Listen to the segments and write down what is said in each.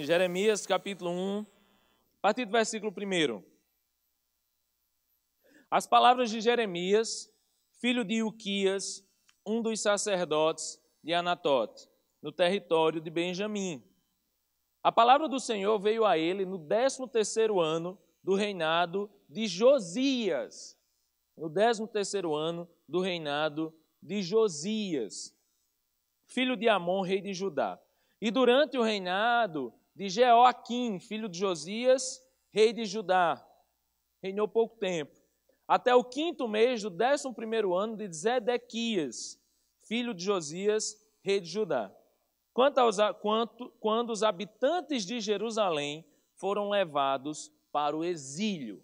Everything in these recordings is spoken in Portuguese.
Jeremias, capítulo 1, a partir do versículo 1. As palavras de Jeremias, filho de Ilquias, um dos sacerdotes de Anatote, no território de Benjamim. A palavra do Senhor veio a ele no 13º ano do reinado de Josias. No 13º ano do reinado de Josias, filho de Amon, rei de Judá. E durante o reinado de Jeoaquim, filho de Josias, rei de Judá. Reinou pouco tempo. Até o 5º mês do 11º ano de Zedequias, filho de Josias, rei de Judá. Quando os habitantes de Jerusalém foram levados para o exílio.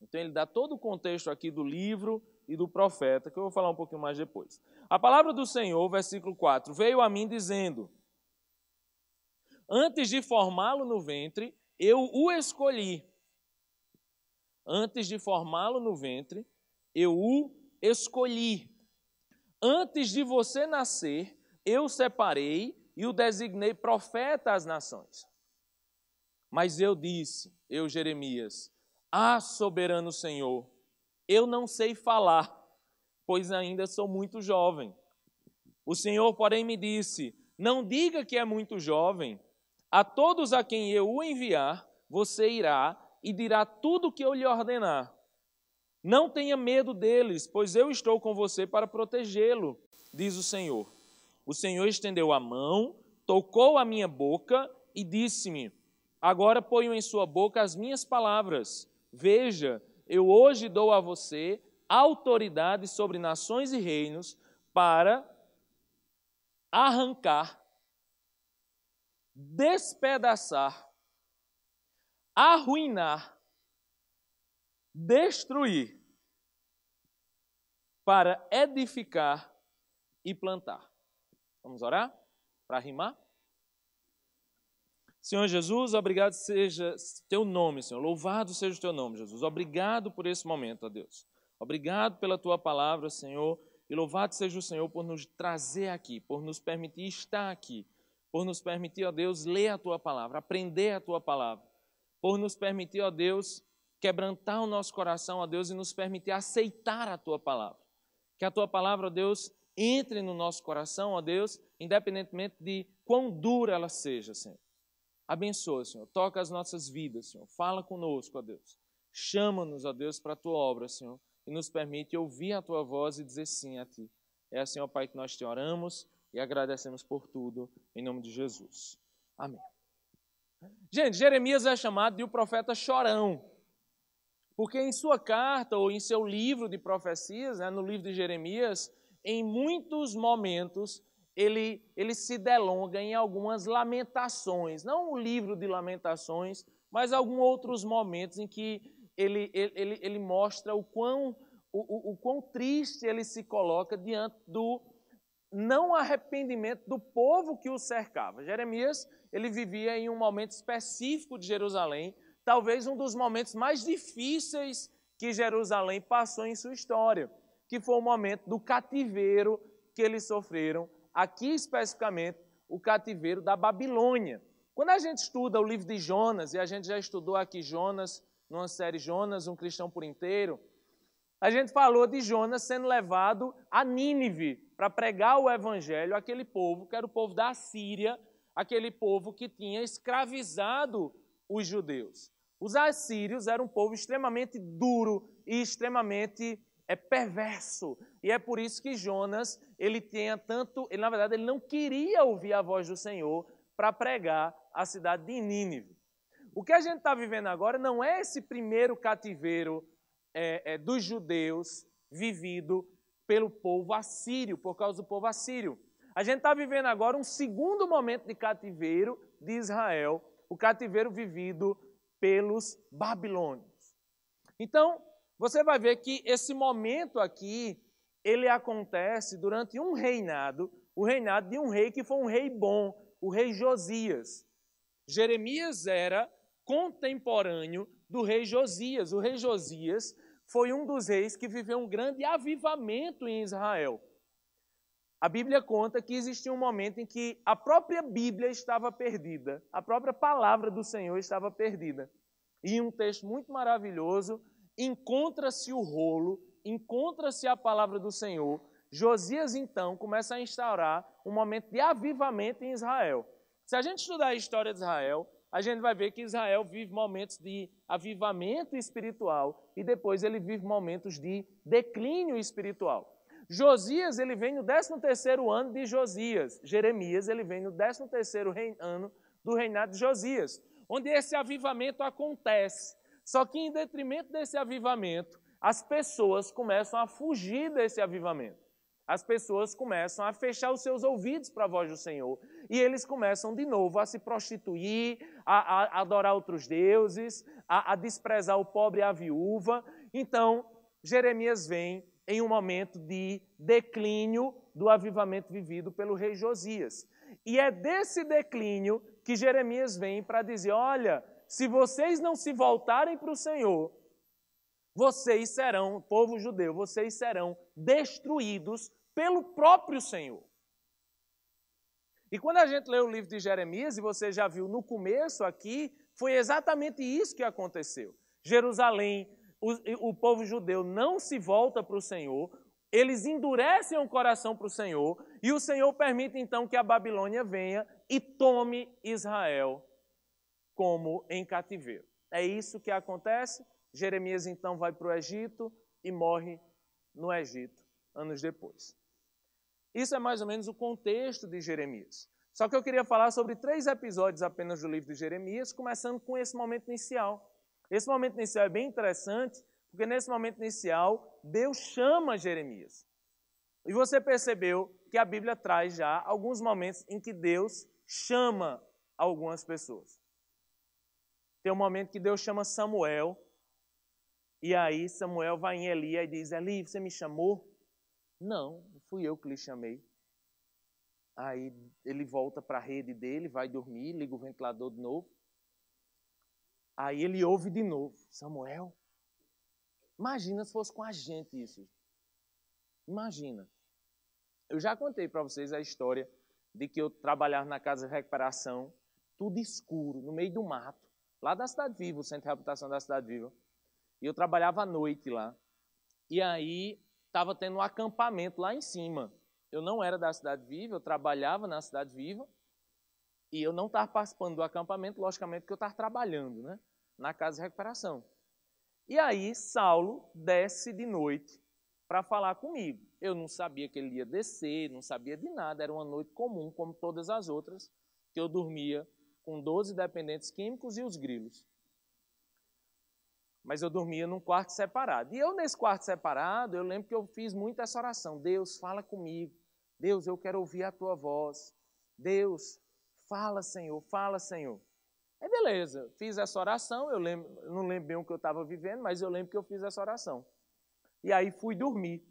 Então ele dá todo o contexto aqui do livro e do profeta, que eu vou falar um pouquinho mais depois. A palavra do Senhor, versículo 4, veio a mim dizendo: antes de formá-lo no ventre, eu o escolhi. Antes de formá-lo no ventre, eu o escolhi. Antes de você nascer, eu o separei e o designei profeta às nações. Mas eu disse, eu Jeremias, soberano Senhor, eu não sei falar, pois ainda sou muito jovem. O Senhor, porém, me disse, não diga que é muito jovem. A todos a quem eu o enviar, você irá e dirá tudo o que eu lhe ordenar. Não tenha medo deles, pois eu estou com você para protegê-lo, diz o Senhor. O Senhor estendeu a mão, tocou a minha boca e disse-me, agora ponho em sua boca as minhas palavras. Veja, eu hoje dou a você autoridade sobre nações e reinos para arrancar, despedaçar, arruinar, destruir, para edificar e plantar. Vamos orar para rimar? Senhor Jesus, obrigado seja teu nome, Senhor. Louvado seja o teu nome, Jesus. Obrigado por esse momento, ó Deus. Obrigado pela tua palavra, Senhor. E louvado seja o Senhor por nos trazer aqui, por nos permitir estar aqui, por nos permitir, ó Deus, ler a tua palavra, aprender a tua palavra, por nos permitir, ó Deus, quebrantar o nosso coração, ó Deus, e nos permitir aceitar a tua palavra. Que a tua palavra, ó Deus, entre no nosso coração, ó Deus, independentemente de quão dura ela seja, Senhor. Abençoa, Senhor. Toca as nossas vidas, Senhor. Fala conosco, ó Deus. Chama-nos, ó Deus, para a tua obra, Senhor, e nos permite ouvir a tua voz e dizer sim a ti. É assim, ó Pai, que nós te oramos e agradecemos por tudo, em nome de Jesus. Amém. Gente, Jeremias é chamado de o profeta chorão, porque em sua carta ou em seu livro de profecias, no livro de Jeremias, em muitos momentos, ele se delonga em algumas lamentações, não o livro de lamentações, mas alguns outros momentos em que ele mostra o quão triste ele se coloca diante do não arrependimento do povo que o cercava. Jeremias, ele vivia em um momento específico de Jerusalém, talvez um dos momentos mais difíceis que Jerusalém passou em sua história, que foi o momento do cativeiro que eles sofreram, aqui especificamente o cativeiro da Babilônia. Quando a gente estuda o livro de Jonas, e a gente já estudou aqui Jonas, numa série Jonas, um cristão por inteiro, a gente falou de Jonas sendo levado a Nínive para pregar o evangelho àquele povo, que era o povo da Assíria, aquele povo que tinha escravizado os judeus. Os assírios eram um povo extremamente duro e extremamente perverso. E é por isso que Jonas, na verdade, ele não queria ouvir a voz do Senhor para pregar a cidade de Nínive. O que a gente está vivendo agora não é esse primeiro cativeiro dos judeus vivido pelo povo assírio, por causa do povo assírio. A gente está vivendo agora um segundo momento de cativeiro de Israel, o cativeiro vivido pelos babilônios. Então, você vai ver que esse momento aqui, ele acontece durante um reinado, o reinado de um rei que foi um rei bom, o rei Josias. Jeremias era contemporâneo do rei Josias. O rei Josias foi um dos reis que viveu um grande avivamento em Israel. A Bíblia conta que existia um momento em que a própria Bíblia estava perdida, a própria palavra do Senhor estava perdida. E em um texto muito maravilhoso, encontra-se o rolo, encontra-se a palavra do Senhor. Josias, então, começa a instaurar um momento de avivamento em Israel. Se a gente estudar a história de Israel, a gente vai ver que Israel vive momentos de avivamento espiritual e depois ele vive momentos de declínio espiritual. Josias, ele vem no 13º ano de Josias. Jeremias, ele vem no 13º ano do reinado de Josias, onde esse avivamento acontece. Só que em detrimento desse avivamento, as pessoas começam a fugir desse avivamento. As pessoas começam a fechar os seus ouvidos para a voz do Senhor. E eles começam de novo a se prostituir, a adorar outros deuses, a desprezar o pobre e a viúva. Então, Jeremias vem em um momento de declínio do avivamento vivido pelo rei Josias. E é desse declínio que Jeremias vem para dizer, olha, se vocês não se voltarem para o Senhor, vocês serão, povo judeu, vocês serão destruídos pelo próprio Senhor. E quando a gente lê o livro de Jeremias, e você já viu no começo aqui, foi exatamente isso que aconteceu. Jerusalém, o povo judeu não se volta para o Senhor, eles endurecem o coração para o Senhor, e o Senhor permite então que a Babilônia venha e tome Israel como em cativeiro. É isso que acontece. Jeremias então vai para o Egito e morre no Egito, anos depois. Isso é mais ou menos o contexto de Jeremias. Só que eu queria falar sobre 3 episódios apenas do livro de Jeremias, começando com esse momento inicial. Esse momento inicial é bem interessante, porque nesse momento inicial, Deus chama Jeremias. E você percebeu que a Bíblia traz já alguns momentos em que Deus chama algumas pessoas. Tem um momento que Deus chama Samuel, e aí Samuel vai em Eli e diz, Eli, você me chamou? Não, fui eu que lhe chamei. Aí ele volta para a rede dele, vai dormir, liga o ventilador de novo. Aí ele ouve de novo, Samuel, imagina se fosse com a gente isso. Imagina. Eu já contei para vocês a história de que eu trabalhava na casa de recuperação, tudo escuro, no meio do mato, lá da Cidade Viva, o Centro de Reabilitação da Cidade Viva. E eu trabalhava à noite lá. E aí estava tendo um acampamento lá em cima. Eu não era da Cidade Viva, eu trabalhava na Cidade Viva. E eu não estava participando do acampamento, logicamente, porque eu estava trabalhando, né, na casa de recuperação. E aí Saulo desce de noite para falar comigo. Eu não sabia que ele ia descer, não sabia de nada. Era uma noite comum, como todas as outras, que eu dormia com 12 dependentes químicos e os grilos. Mas eu dormia num quarto separado. E eu, nesse quarto separado, eu lembro que eu fiz muito essa oração. Deus, fala comigo. Deus, eu quero ouvir a tua voz. Deus, fala, Senhor, fala, Senhor. Aí, beleza, fiz essa oração. Eu não lembro bem o que eu estava vivendo, mas eu lembro que eu fiz essa oração. E aí fui dormir.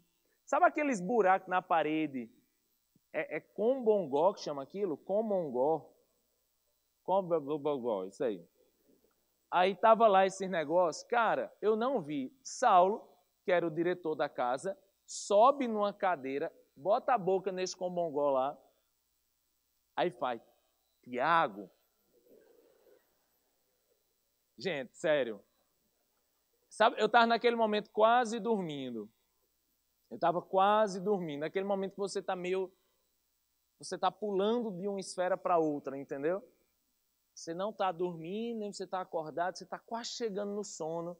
Sabe aqueles buracos na parede? É combongó que chama aquilo? Combongó. Combongó, isso aí. Aí estava lá esses negócios. Cara, eu não vi. Saulo, que era o diretor da casa, sobe numa cadeira, bota a boca nesse combongó lá. Aí faz, Tiago. Gente, sério. Sabe, eu estava naquele momento quase dormindo. Eu estava quase dormindo. Naquele momento que você está você está pulando de uma esfera para outra, entendeu? Você não está dormindo, nem você está acordado, você está quase chegando no sono.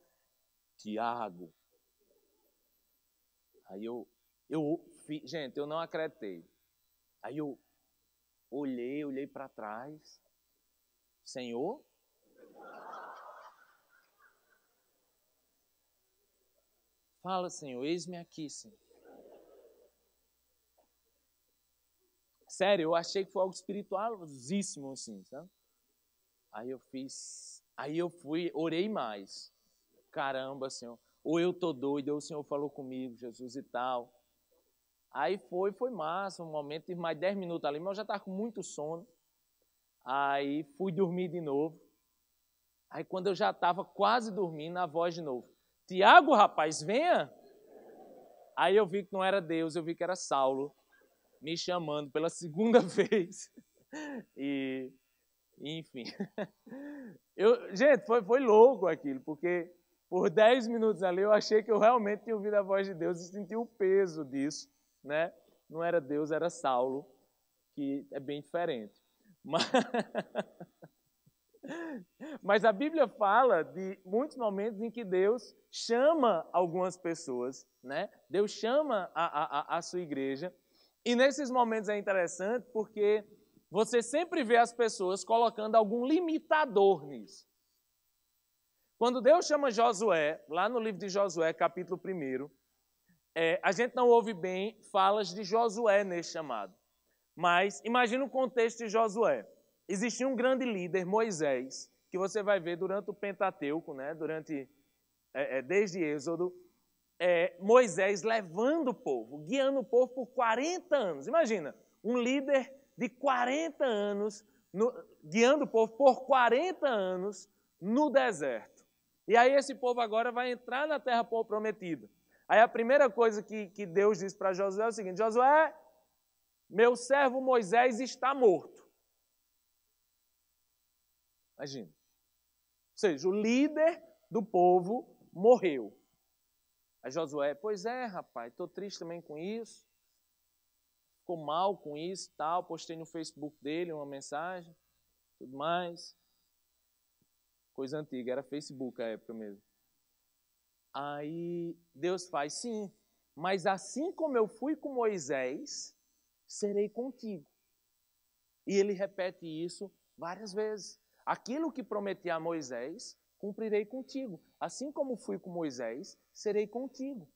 Tiago. Aí gente, eu não acreditei. Aí eu olhei para trás. Senhor? Fala, Senhor, eis-me aqui, Senhor. Sério, eu achei que foi algo espiritualíssimo, assim, sabe? Aí eu fui, orei mais. Caramba, Senhor, ou eu tô doido, ou o Senhor falou comigo, Jesus e tal. Aí foi massa, um momento, tive mais 10 minutos ali, mas eu já estava com muito sono. Aí fui dormir de novo. Aí quando eu já estava quase dormindo, a voz de novo. Tiago, rapaz, venha. Aí eu vi que não era Deus, eu vi que era Saulo. me chamando pela segunda vez. Enfim. Gente, foi louco aquilo, porque por 10 minutos ali eu achei que eu realmente tinha ouvido a voz de Deus e senti o peso disso, né? Não era Deus, era Saulo, que é bem diferente. Mas a Bíblia fala de muitos momentos em que Deus chama algumas pessoas, né? Deus chama a sua igreja. E nesses momentos é interessante porque você sempre vê as pessoas colocando algum limitador nisso. Quando Deus chama Josué, lá no livro de Josué, capítulo 1, a gente não ouve bem falas de Josué nesse chamado. Mas imagina o contexto de Josué. Existia um grande líder, Moisés, que você vai ver durante o Pentateuco, né? Desde Êxodo, Moisés levando o povo, guiando o povo por 40 anos. Imagina, um líder de 40 anos, guiando o povo por 40 anos no deserto. E aí esse povo agora vai entrar na terra prometida. Aí a primeira coisa que Deus diz para Josué é o seguinte: Josué, meu servo Moisés está morto. Imagina. Ou seja, o líder do povo morreu. Aí Josué, pois é, rapaz, estou triste também com isso. Ficou mal com isso e tal. Postei no Facebook dele uma mensagem, tudo mais. Coisa antiga, era Facebook a época mesmo. Aí Deus faz, sim, mas assim como eu fui com Moisés, serei contigo. E ele repete isso várias vezes. Aquilo que prometi a Moisés, cumprirei contigo. Assim como fui com Moisés, serei contigo.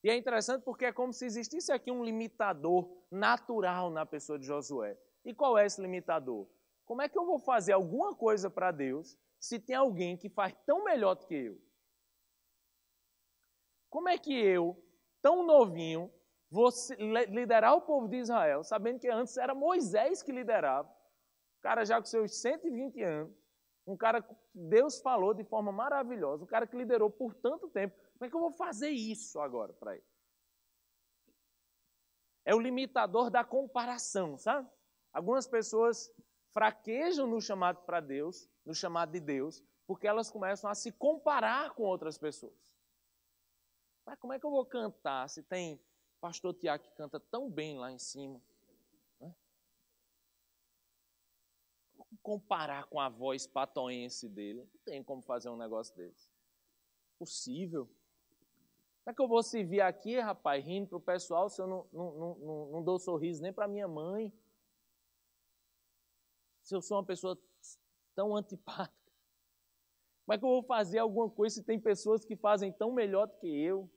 E é interessante porque é como se existisse aqui um limitador natural na pessoa de Josué. E qual é esse limitador? Como é que eu vou fazer alguma coisa para Deus se tem alguém que faz tão melhor do que eu? Como é que eu, tão novinho, vou liderar o povo de Israel, sabendo que antes era Moisés que liderava, o cara já com seus 120 anos, um cara que Deus falou de forma maravilhosa, um cara que liderou por tanto tempo, como é que eu vou fazer isso agora para ele? É o limitador da comparação, sabe? Algumas pessoas fraquejam no chamado para Deus, no chamado de Deus, porque elas começam a se comparar com outras pessoas. Mas como é que eu vou cantar se tem pastor Tiago que canta tão bem lá em cima? Né? Vou comparar com a voz patoense dele. Não tem como fazer um negócio desse. Possível. Como é que eu vou servir aqui, rapaz, rindo para o pessoal, se eu não dou sorriso nem para minha mãe? Se eu sou uma pessoa tão antipática? Como é que eu vou fazer alguma coisa se tem pessoas que fazem tão melhor do que eu?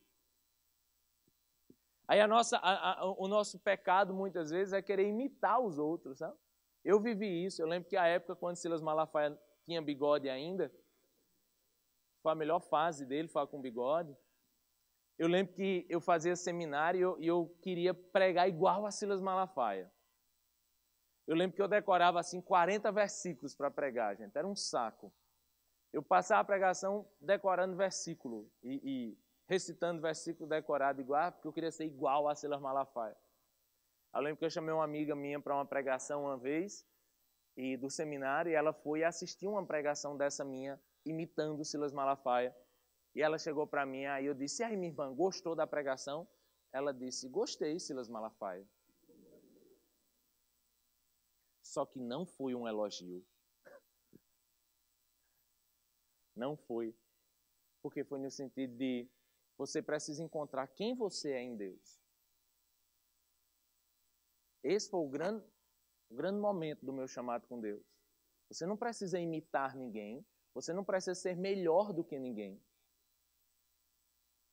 Aí o nosso pecado, muitas vezes, é querer imitar os outros, sabe? Eu vivi isso. Eu lembro que a época, quando Silas Malafaia tinha bigode ainda, foi a melhor fase dele, falar com bigode. Eu lembro que eu fazia seminário e eu queria pregar igual a Silas Malafaia. Eu lembro que eu decorava, assim, 40 versículos para pregar, gente. Era um saco. Eu passava a pregação decorando versículo e recitando versículo decorado igual, porque eu queria ser igual a Silas Malafaia. Eu lembro que eu chamei uma amiga minha para uma pregação uma vez, e do seminário, e ela foi assistir uma pregação dessa minha, imitando Silas Malafaia. E ela chegou para mim, aí eu disse, e aí, minha irmã, gostou da pregação? Ela disse, gostei, Silas Malafaia. Só que não foi um elogio. Não foi. Porque foi no sentido de você precisa encontrar quem você é em Deus. Esse foi o grande momento do meu chamado com Deus. Você não precisa imitar ninguém, você não precisa ser melhor do que ninguém.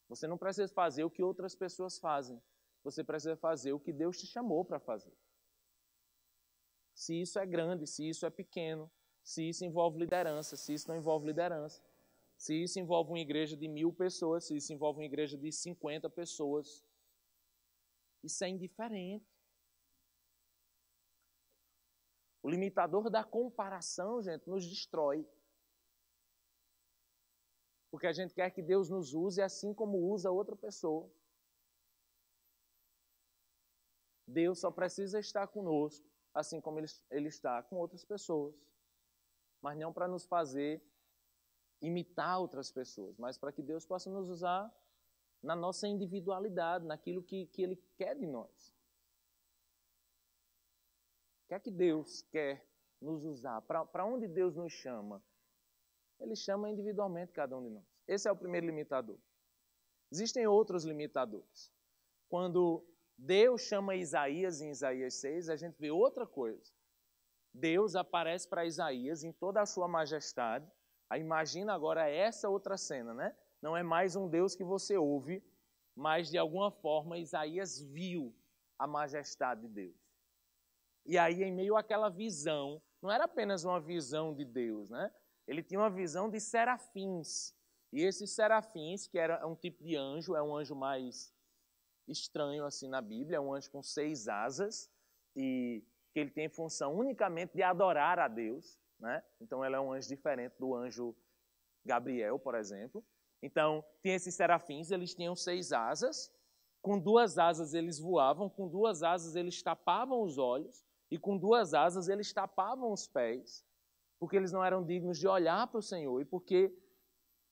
Você não precisa fazer o que outras pessoas fazem. Você precisa fazer o que Deus te chamou para fazer. Se isso é grande, se isso é pequeno, se isso envolve liderança, se isso não envolve liderança, se isso envolve uma igreja de 1000 pessoas, se isso envolve uma igreja de 50 pessoas, isso é indiferente. O limitador da comparação, gente, nos destrói. Porque a gente quer que Deus nos use assim como usa outra pessoa. Deus só precisa estar conosco, assim como Ele está com outras pessoas. Mas não para nos fazer imitar outras pessoas, mas para que Deus possa nos usar na nossa individualidade, naquilo que Ele quer de nós. O que é que Deus quer nos usar? Para onde Deus nos chama? Ele chama individualmente cada um de nós. Esse é o primeiro limitador. Existem outros limitadores. Quando Deus chama Isaías em Isaías 6, a gente vê outra coisa. Deus aparece para Isaías em toda a sua majestade. Aí imagina agora essa outra cena, né? Não é mais um Deus que você ouve, mas de alguma forma Isaías viu a majestade de Deus. E aí, em meio àquela visão, não era apenas uma visão de Deus, né? Ele tinha uma visão de serafins. E esses serafins, que era um tipo de anjo, é um anjo mais estranho assim na Bíblia, é um anjo com 6 asas, e que ele tem função unicamente de adorar a Deus, né? Então, ele é um anjo diferente do anjo Gabriel, por exemplo. Então, tinha esses serafins, eles tinham 6 asas, com 2 asas eles voavam, com 2 asas eles tapavam os olhos, e com 2 asas eles tapavam os pés, porque eles não eram dignos de olhar para o Senhor, e porque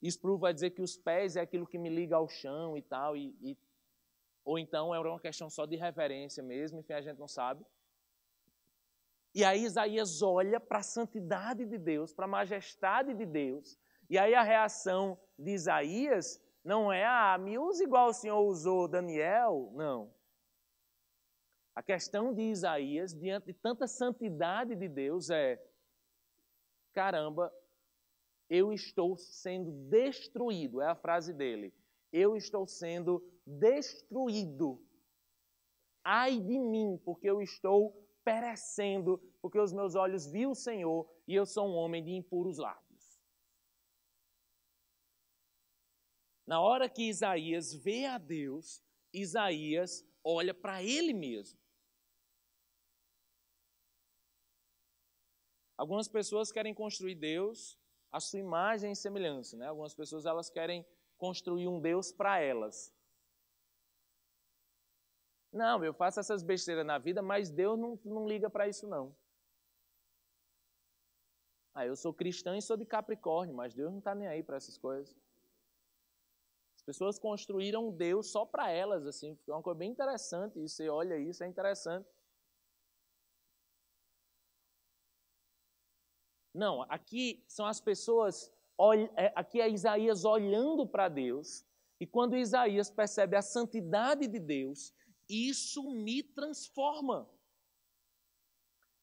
Spru vai dizer que os pés é aquilo que me liga ao chão e tal, ou então era uma questão só de reverência mesmo, enfim, a gente não sabe. E aí Isaías olha para a santidade de Deus, para a majestade de Deus, e aí a reação de Isaías não é, me use igual o Senhor usou Daniel, não. A questão de Isaías, diante de tanta santidade de Deus, é, caramba, eu estou sendo destruído, é a frase dele. Eu estou sendo destruído. Ai de mim, porque eu estou perecendo, porque os meus olhos viram o Senhor e eu sou um homem de impuros lábios. Na hora que Isaías vê a Deus, Isaías olha para ele mesmo. Algumas pessoas querem construir Deus à sua imagem e semelhança, né? Algumas pessoas elas querem construir um Deus para elas. Não, eu faço essas besteiras na vida, mas Deus não liga para isso, não. Eu sou cristã e sou de Capricórnio, mas Deus não está nem aí para essas coisas. As pessoas construíram um Deus só para elas, assim, é uma coisa bem interessante isso. Você olha isso, é interessante. Não, aqui são as pessoas, aqui é Isaías olhando para Deus, e quando Isaías percebe a santidade de Deus, isso me transforma.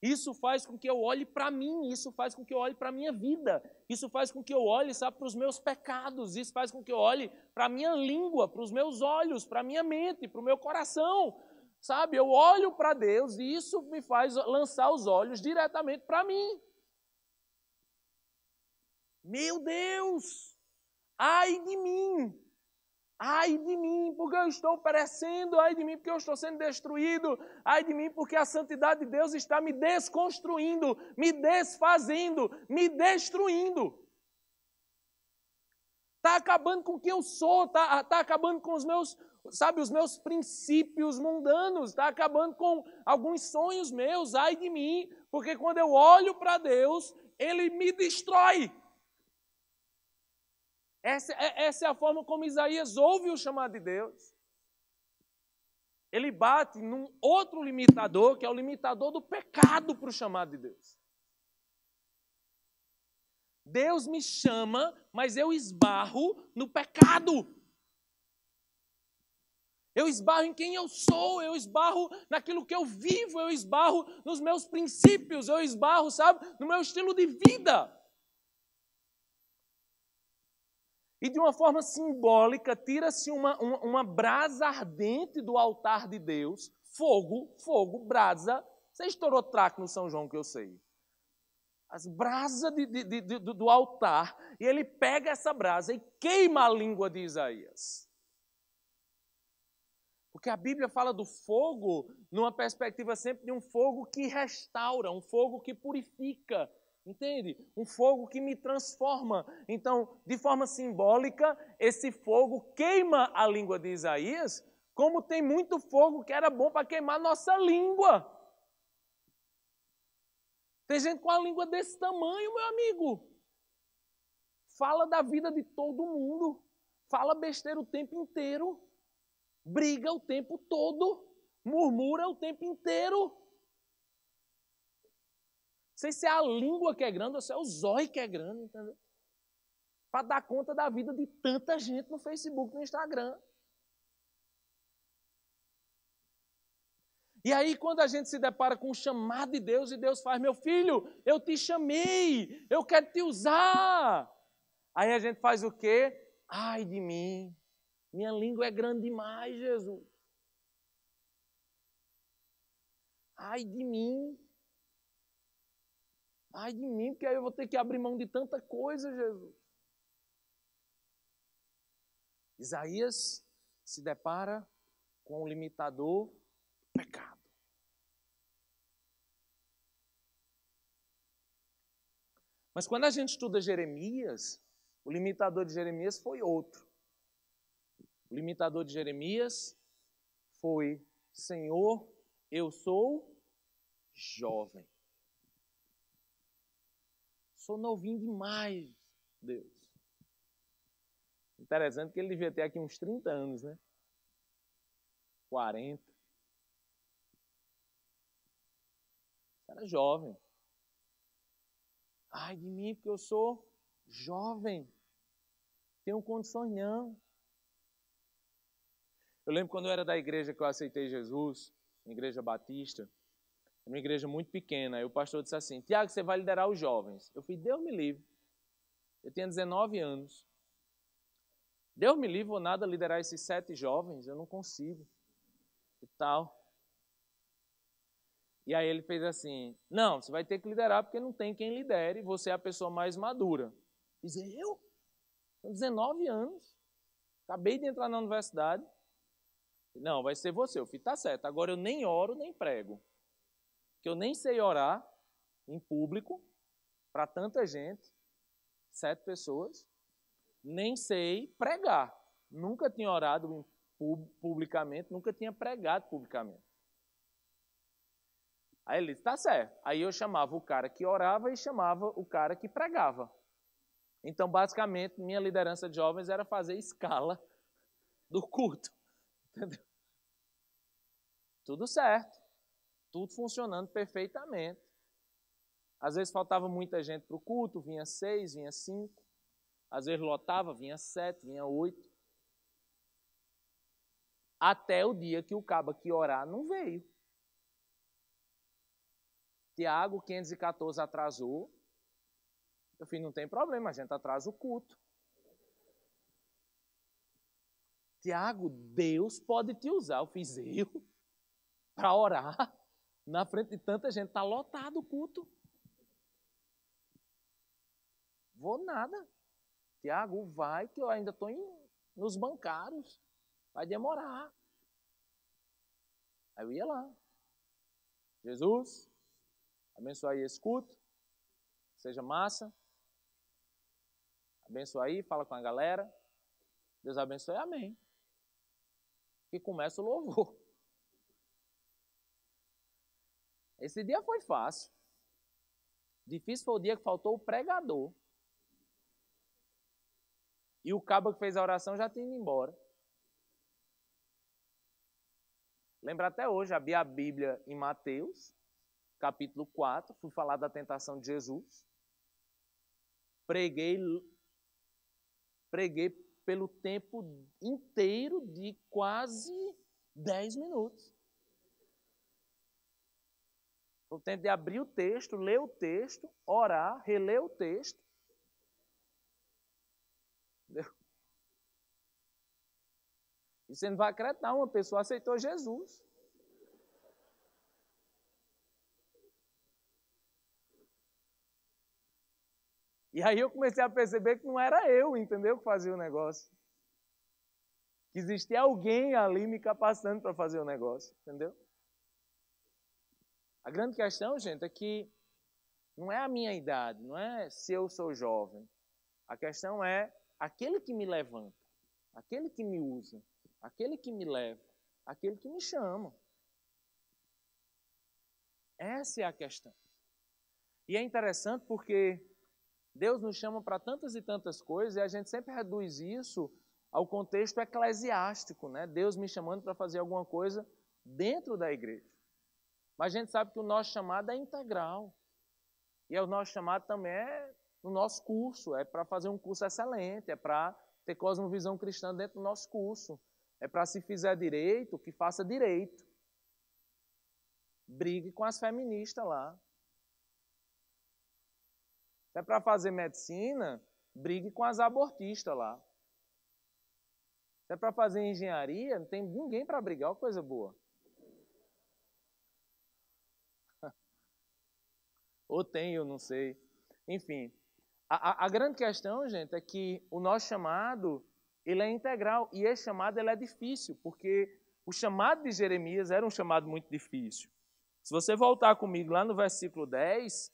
Isso faz com que eu olhe para mim, isso faz com que eu olhe para a minha vida, isso faz com que eu olhe, sabe, para os meus pecados, isso faz com que eu olhe para a minha língua, para os meus olhos, para a minha mente, para o meu coração, sabe? Eu olho para Deus e isso me faz lançar os olhos diretamente para mim. Meu Deus, ai de mim, porque eu estou perecendo, ai de mim, porque eu estou sendo destruído, ai de mim, porque a santidade de Deus está me desconstruindo, me desfazendo, me destruindo. Está acabando com o que eu sou, está acabando com os meus, sabe, os meus princípios mundanos, está acabando com alguns sonhos meus, ai de mim, porque quando eu olho para Deus, Ele me destrói. Essa é a forma como Isaías ouve o chamado de Deus. Ele bate num outro limitador, que é o limitador do pecado para o chamado de Deus. Deus me chama, mas eu esbarro no pecado. Eu esbarro em quem eu sou, eu esbarro naquilo que eu vivo, eu esbarro nos meus princípios, eu esbarro, sabe, no meu estilo de vida. E de uma forma simbólica, tira-se uma brasa ardente do altar de Deus, fogo, brasa. Você estourou traque no São João, que eu sei. As brasas do altar, e ele pega essa brasa e queima a língua de Isaías. Porque a Bíblia fala do fogo numa perspectiva sempre de um fogo que restaura, um fogo que purifica. Entende? Um fogo que me transforma. Então, de forma simbólica, esse fogo queima a língua de Isaías, Como tem muito fogo que era bom para queimar nossa língua. Tem gente com a língua desse tamanho, meu amigo. Fala da vida de todo mundo. Fala besteira o tempo inteiro. Briga o tempo todo. Murmura o tempo inteiro. Não sei se é a língua que é grande ou se é o zóio que é grande, entendeu? Para dar conta da vida de tanta gente no Facebook, no Instagram. E aí, quando a gente se depara com o chamado de Deus, e Deus faz, meu filho, eu te chamei, eu quero te usar. Aí a gente faz o quê? Ai de mim, minha língua é grande demais, Jesus. Ai de mim. Ai de mim, porque aí eu vou ter que abrir mão de tanta coisa, Jesus. Isaías se depara com o limitador do pecado. Mas quando a gente estuda Jeremias, o limitador de Jeremias foi outro. O limitador de Jeremias foi: Senhor, eu sou jovem. Sou novinho demais, Deus. Interessante que ele devia ter aqui uns 30 anos, né? 40. Era jovem. Ai de mim, porque eu sou jovem. Tenho condições não. Eu lembro quando eu era da igreja que eu aceitei Jesus, igreja batista, uma igreja muito pequena, aí o pastor disse assim: Tiago, você vai liderar os jovens. Eu falei, Deus me livre. Eu tinha 19 anos. Deus me livre, vou nada liderar esses 7 jovens, eu não consigo. E tal. E aí ele fez assim: não, você vai ter que liderar porque não tem quem lidere, você é a pessoa mais madura. Dizer, eu? Com 19 anos, acabei de entrar na universidade. Não, vai ser você. Eu falei, tá certo, agora eu nem oro, nem prego. Porque eu nem sei orar em público para tanta gente, 7 pessoas, nem sei pregar. Nunca tinha orado publicamente, nunca tinha pregado publicamente. Aí ele disse, tá certo. Aí eu chamava o cara que orava e chamava o cara que pregava. Então, basicamente, minha liderança de jovens era fazer escala do culto. Entendeu? Tudo certo. Tudo funcionando perfeitamente. Às vezes faltava muita gente para o culto, vinha 6, vinha 5. Às vezes lotava, vinha 7, vinha 8. Até o dia que o caba que orar não veio. Tiago, 514, atrasou. Eu falei, não tem problema, a gente atrasa o culto. Tiago, Deus pode te usar. Eu fiz para orar na frente de tanta gente. Está lotado o culto. Vou nada. Tiago, vai que eu ainda estou nos bancários. Vai demorar. Aí eu ia lá. Jesus, abençoa aí esse culto. Seja massa. Abençoa aí, fala com a galera. Deus abençoe, amém. E começa o louvor. Esse dia foi fácil. Difícil foi o dia que faltou o pregador. E o cabo que fez a oração já tinha ido embora. Lembra até hoje, abri a Bíblia em Mateus, capítulo 4, fui falar da tentação de Jesus. Preguei pelo tempo inteiro de quase 10 minutos. Foi o tempo de abrir o texto, ler o texto, orar, reler o texto. Entendeu? E você não vai acreditar, uma pessoa aceitou Jesus. E aí eu comecei a perceber que não era eu, entendeu, que fazia o negócio. Que existia alguém ali me capacitando para fazer o negócio, entendeu? A grande questão, gente, é que não é a minha idade, não é se eu sou jovem. A questão é aquele que me levanta, aquele que me usa, aquele que me leva. Aquele que me chama. Essa é a questão. E é interessante porque Deus nos chama para tantas e tantas coisas e a gente sempre reduz isso ao contexto eclesiástico, né? Deus me chamando para fazer alguma coisa dentro da igreja. Mas a gente sabe que o nosso chamado é integral. E o nosso chamado também é no nosso curso, é para fazer um curso excelente, é para ter cosmovisão cristã dentro do nosso curso. É para, se fizer direito, que faça direito. Brigue com as feministas lá. Se é para fazer medicina, brigue com as abortistas lá. Se é para fazer engenharia, não tem ninguém para brigar, uma coisa boa. Ou tem, eu não sei. Enfim, a grande questão, gente, é que o nosso chamado, ele é integral. E esse chamado, ele é difícil, porque o chamado de Jeremias era um chamado muito difícil. Se você voltar comigo lá no versículo 10,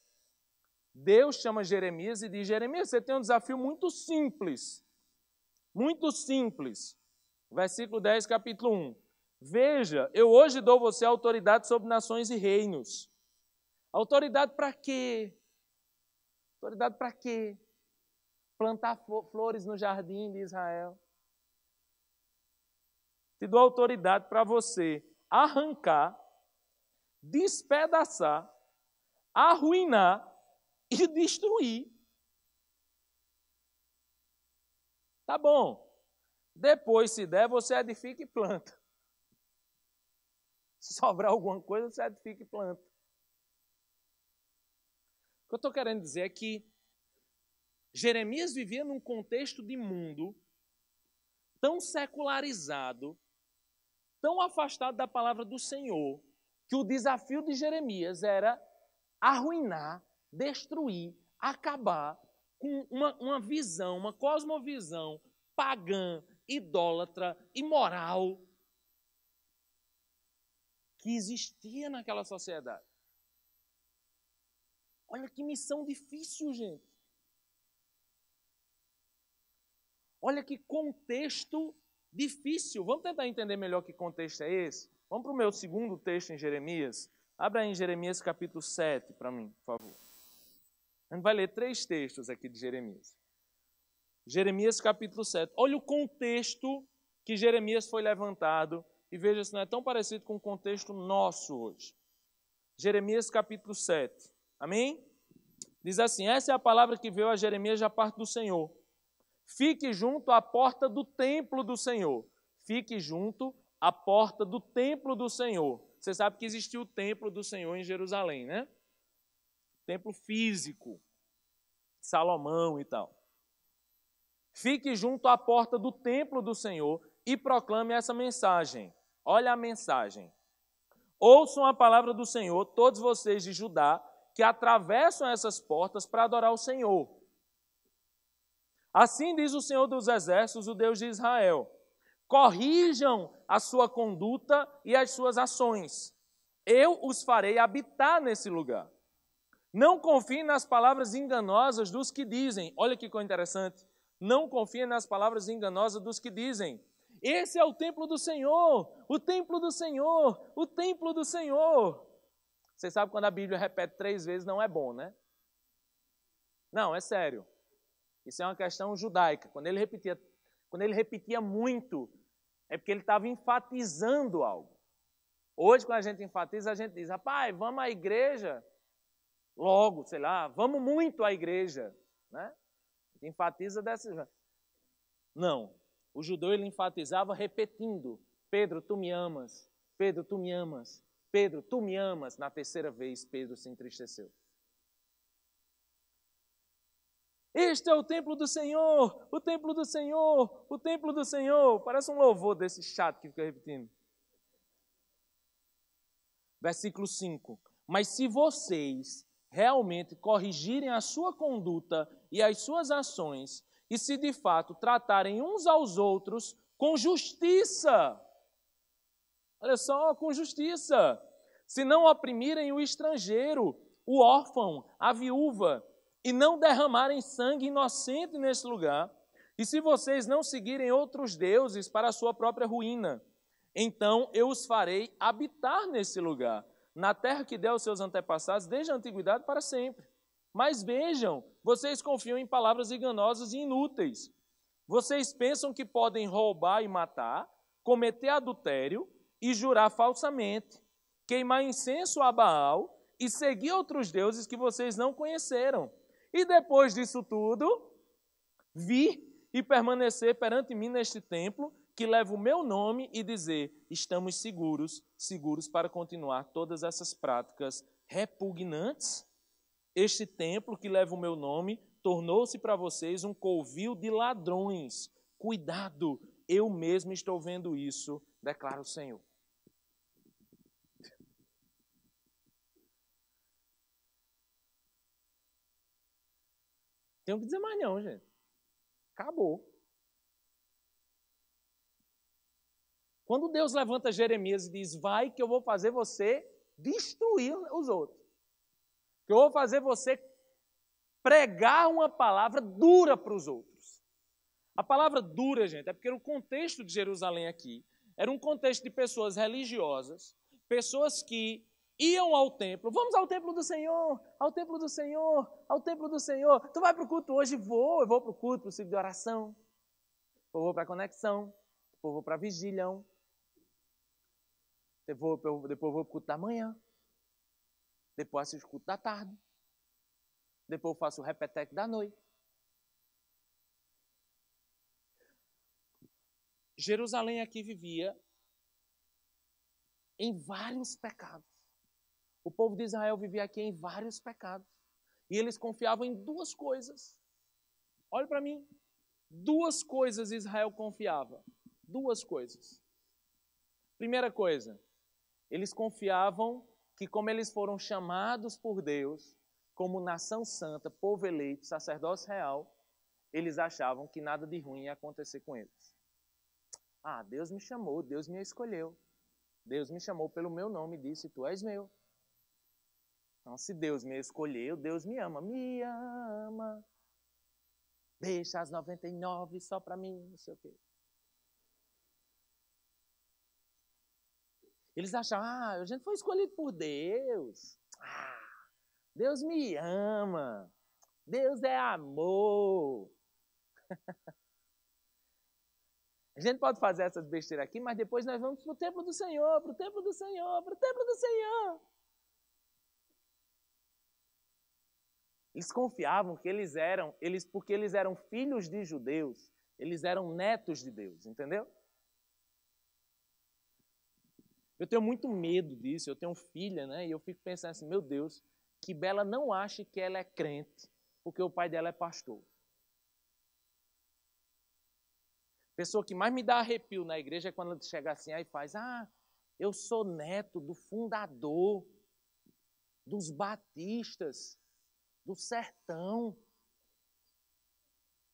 Deus chama Jeremias e diz: Jeremias, você tem um desafio muito simples. Muito simples. Versículo 10, capítulo 1. Veja, eu hoje dou você autoridade sobre nações e reinos. Autoridade para quê? Autoridade para quê? Plantar flores no jardim de Israel. Te dou autoridade para você arrancar, despedaçar, arruinar e destruir. Tá bom. Depois, se der, você edifica e planta. Se sobrar alguma coisa, você edifica e planta. O que eu estou querendo dizer é que Jeremias vivia num contexto de mundo tão secularizado, tão afastado da palavra do Senhor, que o desafio de Jeremias era arruinar, destruir, acabar com uma visão, uma cosmovisão pagã, idólatra, imoral que existia naquela sociedade. Olha que missão difícil, gente. Olha que contexto difícil. Vamos tentar entender melhor que contexto é esse? Vamos para o meu segundo texto em Jeremias. Abra aí em Jeremias capítulo 7 para mim, por favor. A gente vai ler 3 textos aqui de Jeremias. Jeremias capítulo 7. Olha o contexto que Jeremias foi levantado e veja se não é tão parecido com o contexto nosso hoje. Jeremias capítulo 7. Amém? Diz assim: essa é a palavra que veio a Jeremias da parte do Senhor. Fique junto à porta do templo do Senhor. Fique junto à porta do templo do Senhor. Você sabe que existiu o templo do Senhor em Jerusalém, né? Templo físico. Salomão e tal. Fique junto à porta do templo do Senhor e proclame essa mensagem. Olha a mensagem. Ouçam a palavra do Senhor, todos vocês de Judá, que atravessam essas portas para adorar o Senhor. Assim diz o Senhor dos Exércitos, o Deus de Israel: corrijam a sua conduta e as suas ações. Eu os farei habitar nesse lugar. Não confiem nas palavras enganosas dos que dizem. Olha que coisa interessante. Não confiem nas palavras enganosas dos que dizem: esse é o templo do Senhor, o templo do Senhor, o templo do Senhor. Você sabe quando a Bíblia repete 3 vezes não é bom, né? Não, é sério. Isso é uma questão judaica. Quando ele repetia muito, é porque ele estava enfatizando algo. Hoje, quando a gente enfatiza, a gente diz: rapaz, vamos à igreja logo, sei lá, vamos muito à igreja, né? Enfatiza dessa. Não. O judeu, ele enfatizava repetindo: Pedro, tu me amas. Pedro, tu me amas. Pedro, tu me amas. Na 3ª vez, Pedro se entristeceu. Este é o templo do Senhor, o templo do Senhor, o templo do Senhor. Parece um louvor desse chato que fica repetindo. Versículo 5. Mas se vocês realmente corrigirem a sua conduta e as suas ações, e se de fato tratarem uns aos outros com justiça, olha só, com justiça, se não oprimirem o estrangeiro, o órfão, a viúva, e não derramarem sangue inocente nesse lugar, e se vocês não seguirem outros deuses para a sua própria ruína, Então eu os farei habitar nesse lugar, na terra que deu aos seus antepassados desde a antiguidade para sempre. Mas vejam, vocês confiam em palavras enganosas e inúteis. Vocês pensam que podem roubar e matar, cometer adultério e jurar falsamente, queimar incenso a Baal e seguir outros deuses que vocês não conheceram. E depois disso tudo, vir e permanecer perante mim neste templo, que leva o meu nome, e dizer, estamos seguros para continuar todas essas práticas repugnantes. Este templo que leva o meu nome tornou-se para vocês um covil de ladrões. Cuidado, eu mesmo estou vendo isso, declara o Senhor. Tenho que dizer mais não, gente. Acabou. Quando Deus levanta Jeremias e diz, vai que eu vou fazer você destruir os outros. Que eu vou fazer você pregar uma palavra dura para os outros. A palavra dura, gente, é porque o contexto de Jerusalém aqui era um contexto de pessoas religiosas, pessoas que iam ao templo. Vamos ao templo do Senhor, ao templo do Senhor, ao templo do Senhor. Tu vai para o culto hoje? Eu vou para o culto, para o ciclo de oração. Eu vou para a conexão, depois vou para a vigília. Depois eu vou para o culto da manhã. Depois assisto o culto da tarde. Depois eu faço o repeteco da noite. Jerusalém aqui vivia em vários pecados. O povo de Israel vivia aqui em vários pecados. E eles confiavam em duas coisas. Olha para mim. Duas coisas Israel confiava. Duas coisas. Primeira coisa, eles confiavam que, como eles foram chamados por Deus, como nação santa, povo eleito, sacerdócio real, eles achavam que nada de ruim ia acontecer com eles. Ah, Deus me chamou, Deus me escolheu. Deus me chamou pelo meu nome e disse, tu és meu. Então, se Deus me escolheu, Deus me ama. Me ama. Deixa as 99 só para mim, não sei o quê. Eles achavam, a gente foi escolhido por Deus. Deus me ama. Deus é amor. A gente pode fazer essas besteiras aqui, mas depois nós vamos para o templo do Senhor, para o templo do Senhor, para o templo do Senhor. Eles confiavam que porque eles eram filhos de judeus, eles eram netos de Deus, entendeu? Eu tenho muito medo disso, eu tenho filha, né? E eu fico pensando assim, meu Deus, que Bela não ache que ela é crente, porque o pai dela é pastor. Pessoa que mais me dá arrepio na igreja é quando ela chega assim aí faz, eu sou neto do fundador dos batistas do sertão.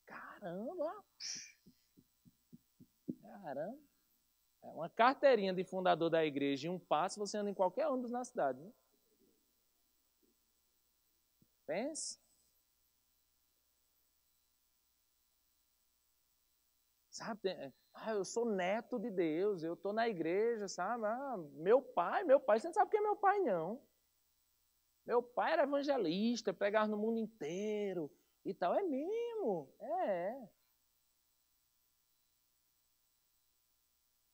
Caramba! Caramba! Uma carteirinha de fundador da igreja e um passe, você anda em qualquer ônibus na cidade. Né? Pense. Sabe, eu sou neto de Deus, eu estou na igreja, sabe? Meu pai, você não sabe quem é meu pai, não. Meu pai era evangelista, pregava no mundo inteiro e tal. É mesmo? É.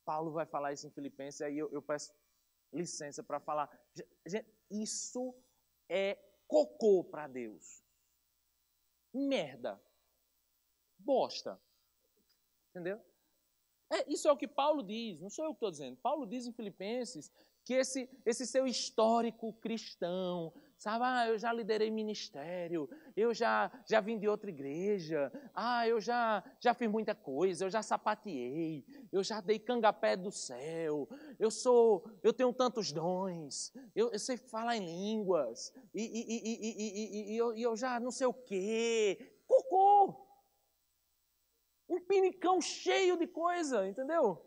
Paulo vai falar isso em Filipenses, aí eu peço licença para falar. Gente, isso é cocô para Deus. Merda. Bosta. Entendeu? Isso é o que Paulo diz, não sou eu que estou dizendo. Paulo diz em Filipenses que esse seu histórico cristão, sabe? Eu já liderei ministério, eu já vim de outra igreja, eu já fiz muita coisa, eu já sapateei, eu já dei cangapé do céu, eu tenho tantos dons, eu sei falar em línguas, e eu já não sei o quê. Cocô! Um pinicão cheio de coisa, entendeu?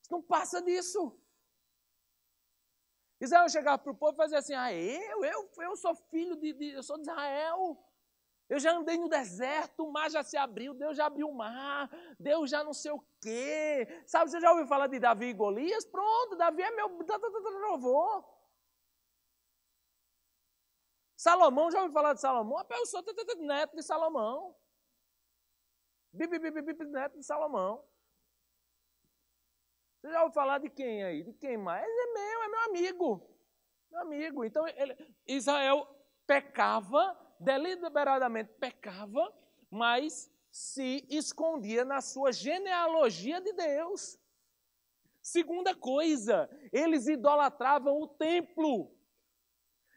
Não passa disso. Israel chegava para o povo e fazia assim, eu sou filho eu sou de Israel. Eu já andei no deserto, o mar já se abriu, Deus já abriu o mar, Deus já não sei o quê. Sabe, você já ouviu falar de Davi e Golias? Pronto, Davi é meu avô. Salomão, já ouviu falar de Salomão? Eu sou neto de Salomão. Neto de Salomão. Você já ouviu falar de quem aí? De quem mais? É meu amigo. Meu amigo. Então, Israel pecava, deliberadamente pecava, mas se escondia na sua genealogia de Deus. Segunda coisa, eles idolatravam o templo.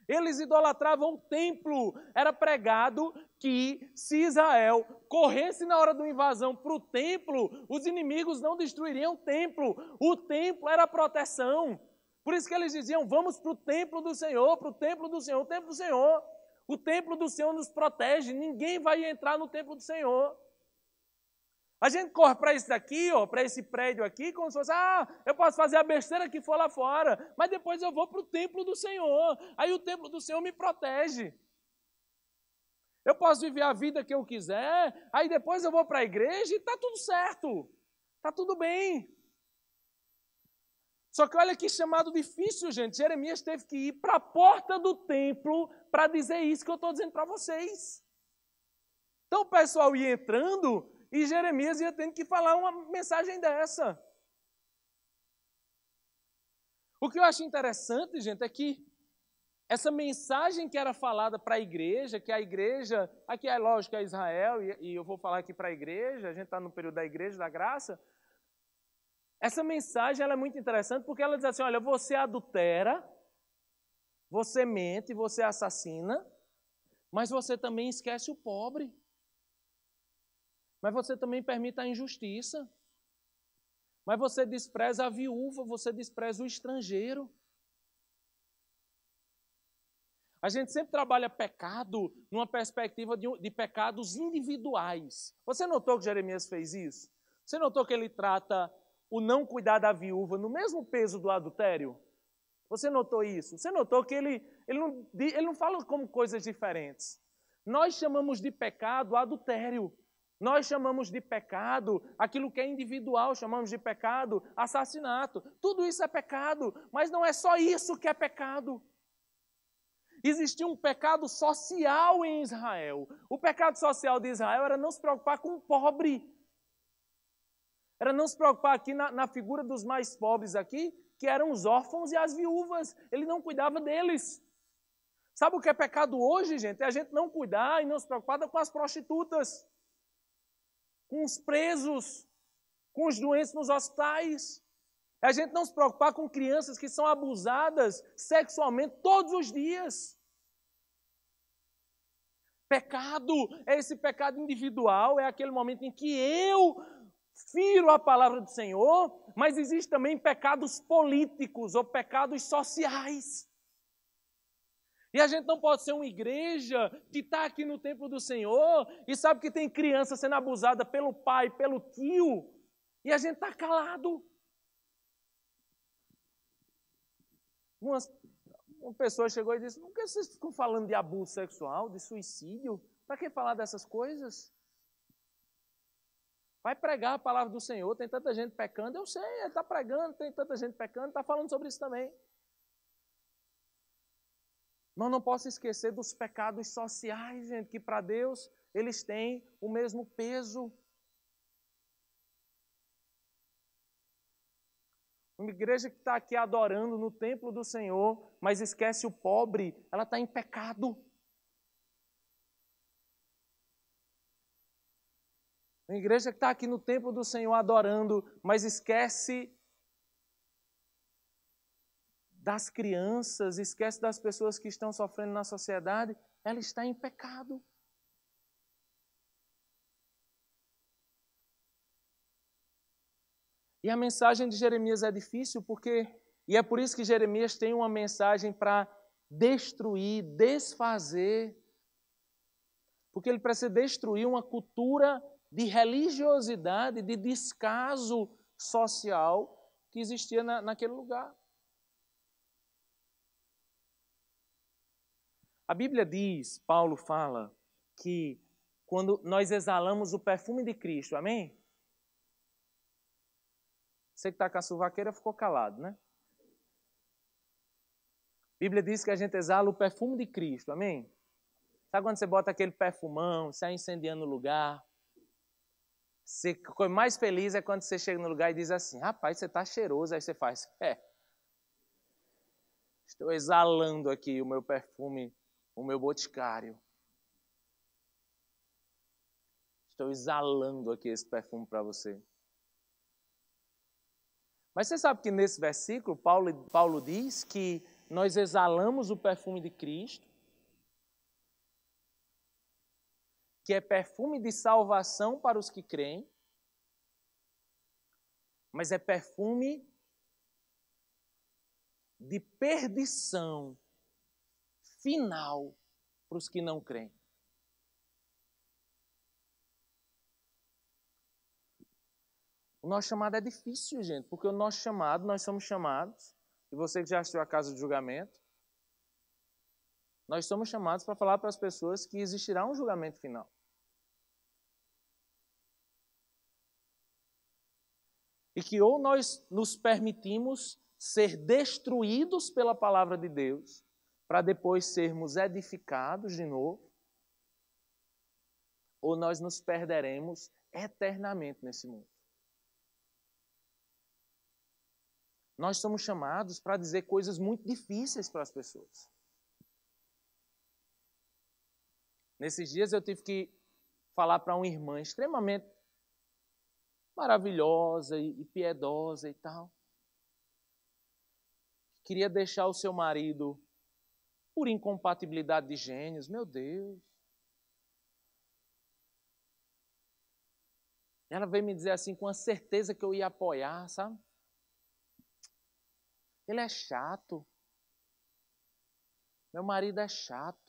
Eles idolatravam o templo. Era pregado que se Israel corresse na hora da invasão para o templo, os inimigos não destruiriam o templo. O templo era a proteção. Por isso que eles diziam, vamos para o templo do Senhor, para o templo do Senhor, o templo do Senhor. O templo do Senhor nos protege, ninguém vai entrar no templo do Senhor. A gente corre para isso daqui, para esse prédio aqui, como se fosse, eu posso fazer a besteira que for lá fora, mas depois eu vou para o templo do Senhor. Aí o templo do Senhor me protege. Eu posso viver a vida que eu quiser, aí depois eu vou para a igreja e está tudo certo. Está tudo bem. Só que olha que chamado difícil, gente. Jeremias teve que ir para a porta do templo para dizer isso que eu estou dizendo para vocês. Então o pessoal ia entrando e Jeremias ia tendo que falar uma mensagem dessa. O que eu acho interessante, gente, é que essa mensagem que era falada para a igreja, que a igreja, aqui é lógico, é Israel, e eu vou falar aqui para a igreja, a gente está no período da igreja, da graça. Essa mensagem ela é muito interessante porque ela diz assim, olha, você adultera, você mente, você assassina, mas você também esquece o pobre. Mas você também permite a injustiça. Mas você despreza a viúva, você despreza o estrangeiro. A gente sempre trabalha pecado numa perspectiva de pecados individuais. Você notou que Jeremias fez isso? Você notou que ele trata o não cuidar da viúva no mesmo peso do adultério? Você notou isso? Você notou que ele não fala como coisas diferentes. Nós chamamos de pecado adultério. Nós chamamos de pecado aquilo que é individual, chamamos de pecado assassinato. Tudo isso é pecado, mas não é só isso que é pecado. Existia um pecado social em Israel. O pecado social de Israel era não se preocupar com o pobre. Era não se preocupar aqui na figura dos mais pobres aqui, que eram os órfãos e as viúvas. Ele não cuidava deles. Sabe o que é pecado hoje, gente? É a gente não cuidar e não se preocupar com as prostitutas, com os presos, com os doentes nos hospitais. É a gente não se preocupar com crianças que são abusadas sexualmente todos os dias. Pecado é esse pecado individual, é aquele momento em que eu firo a palavra do Senhor, mas existe também pecados políticos ou pecados sociais. E a gente não pode ser uma igreja que está aqui no templo do Senhor e sabe que tem criança sendo abusada pelo pai, pelo tio, e a gente está calado. Uma pessoa chegou e disse, por que vocês ficam falando de abuso sexual, de suicídio? Para que falar dessas coisas? Vai pregar a palavra do Senhor, tem tanta gente pecando, eu sei, ele está pregando, tem tanta gente pecando, está falando sobre isso também. Mas não posso esquecer dos pecados sociais, gente, que para Deus eles têm o mesmo peso. Uma igreja que está aqui adorando no templo do Senhor, mas esquece o pobre, ela está em pecado. Uma igreja que está aqui no templo do Senhor adorando, mas esquece das crianças, esquece das pessoas que estão sofrendo na sociedade, ela está em pecado. E a mensagem de Jeremias é difícil e é por isso que Jeremias tem uma mensagem para destruir, desfazer, porque ele precisa destruir uma cultura de religiosidade, de descaso social que existia naquele lugar. A Bíblia diz, Paulo fala, que quando nós exalamos o perfume de Cristo, amém? Você que está com a suvaqueira ficou calado, né? A Bíblia diz que a gente exala o perfume de Cristo, amém? Sabe quando você bota aquele perfumão, sai incendiando o lugar? Você fica mais feliz é quando você chega no lugar e diz assim, rapaz, você está cheiroso. Aí você faz, estou exalando aqui o meu perfume, o meu boticário. Estou exalando aqui esse perfume para você. Mas você sabe que nesse versículo, Paulo diz que nós exalamos o perfume de Cristo, que é perfume de salvação para os que creem, mas é perfume de perdição final para os que não creem. O nosso chamado é difícil, gente, porque o nosso chamado, nós somos chamados, e você que já assistiu a Casa de Julgamento, nós somos chamados para falar para as pessoas que existirá um julgamento final. E que ou nós nos permitimos ser destruídos pela palavra de Deus, para depois sermos edificados de novo, ou nós nos perderemos eternamente nesse mundo. Nós somos chamados para dizer coisas muito difíceis para as pessoas. Nesses dias eu tive que falar para uma irmã extremamente maravilhosa e piedosa e tal. Queria deixar o seu marido por incompatibilidade de gênios. Meu Deus. Ela veio me dizer assim com a certeza que eu ia apoiar, sabe? Ele é chato. Meu marido é chato.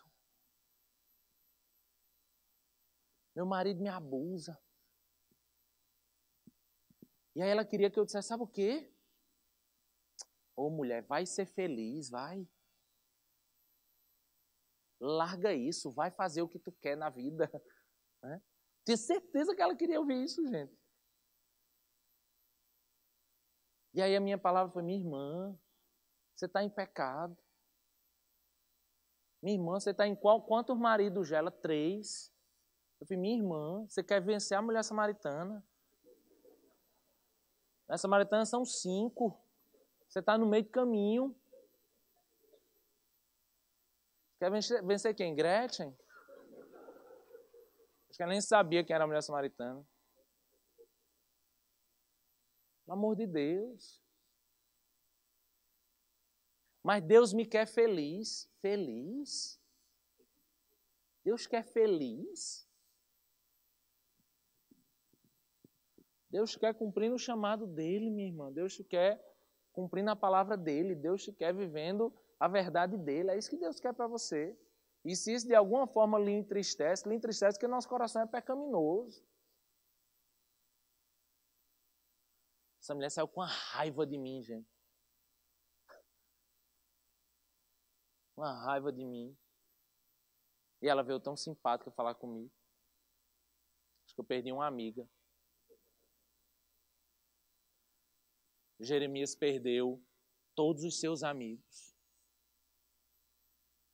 Meu marido me abusa. E aí ela queria que eu dissesse, sabe o quê? Ô mulher, vai ser feliz, vai. Larga isso, vai fazer o que tu quer na vida. Né? Tenho certeza que ela queria ouvir isso, gente. E aí a minha palavra foi, minha irmã, você está em pecado. Minha irmã, você está em quantos maridos já? Ela? 3. Eu falei, minha irmã, você quer vencer a mulher samaritana? As samaritanas são 5. Você está no meio do caminho. Quer vencer quem? Gretchen? Acho que ela nem sabia quem era a mulher samaritana. Pelo amor de Deus. Mas Deus me quer feliz. Feliz? Deus quer feliz? Deus quer cumprir o chamado dele, minha irmã. Deus te quer cumprindo a palavra dele. Deus te quer vivendo a verdade dele. É isso que Deus quer para você. E se isso de alguma forma lhe entristece porque nosso coração é pecaminoso. Essa mulher saiu com a raiva de mim, gente. Uma raiva de mim. E ela veio tão simpática falar comigo. Acho que eu perdi uma amiga. Jeremias perdeu todos os seus amigos.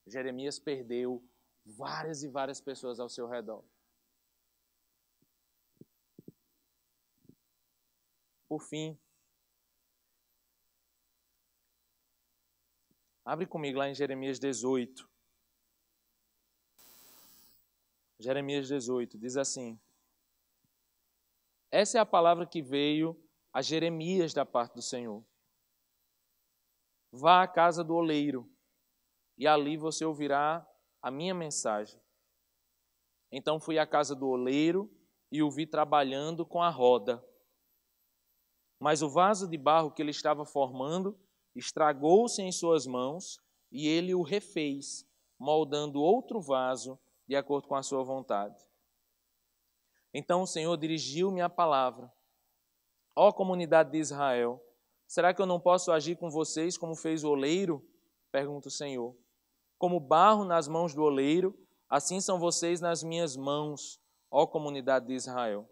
Jeremias perdeu várias e várias pessoas ao seu redor. Por fim, abre comigo lá em Jeremias 18. Jeremias 18 diz assim: essa é a palavra que veio a Jeremias da parte do Senhor. Vá à casa do oleiro, e ali você ouvirá a minha mensagem. Então fui à casa do oleiro e o vi trabalhando com a roda. Mas o vaso de barro que ele estava formando estragou-se em suas mãos, e ele o refez, moldando outro vaso de acordo com a sua vontade. Então o Senhor dirigiu-me a palavra: ó comunidade de Israel, será que eu não posso agir com vocês como fez o oleiro? Pergunta o Senhor. Como barro nas mãos do oleiro, assim são vocês nas minhas mãos, ó comunidade de Israel.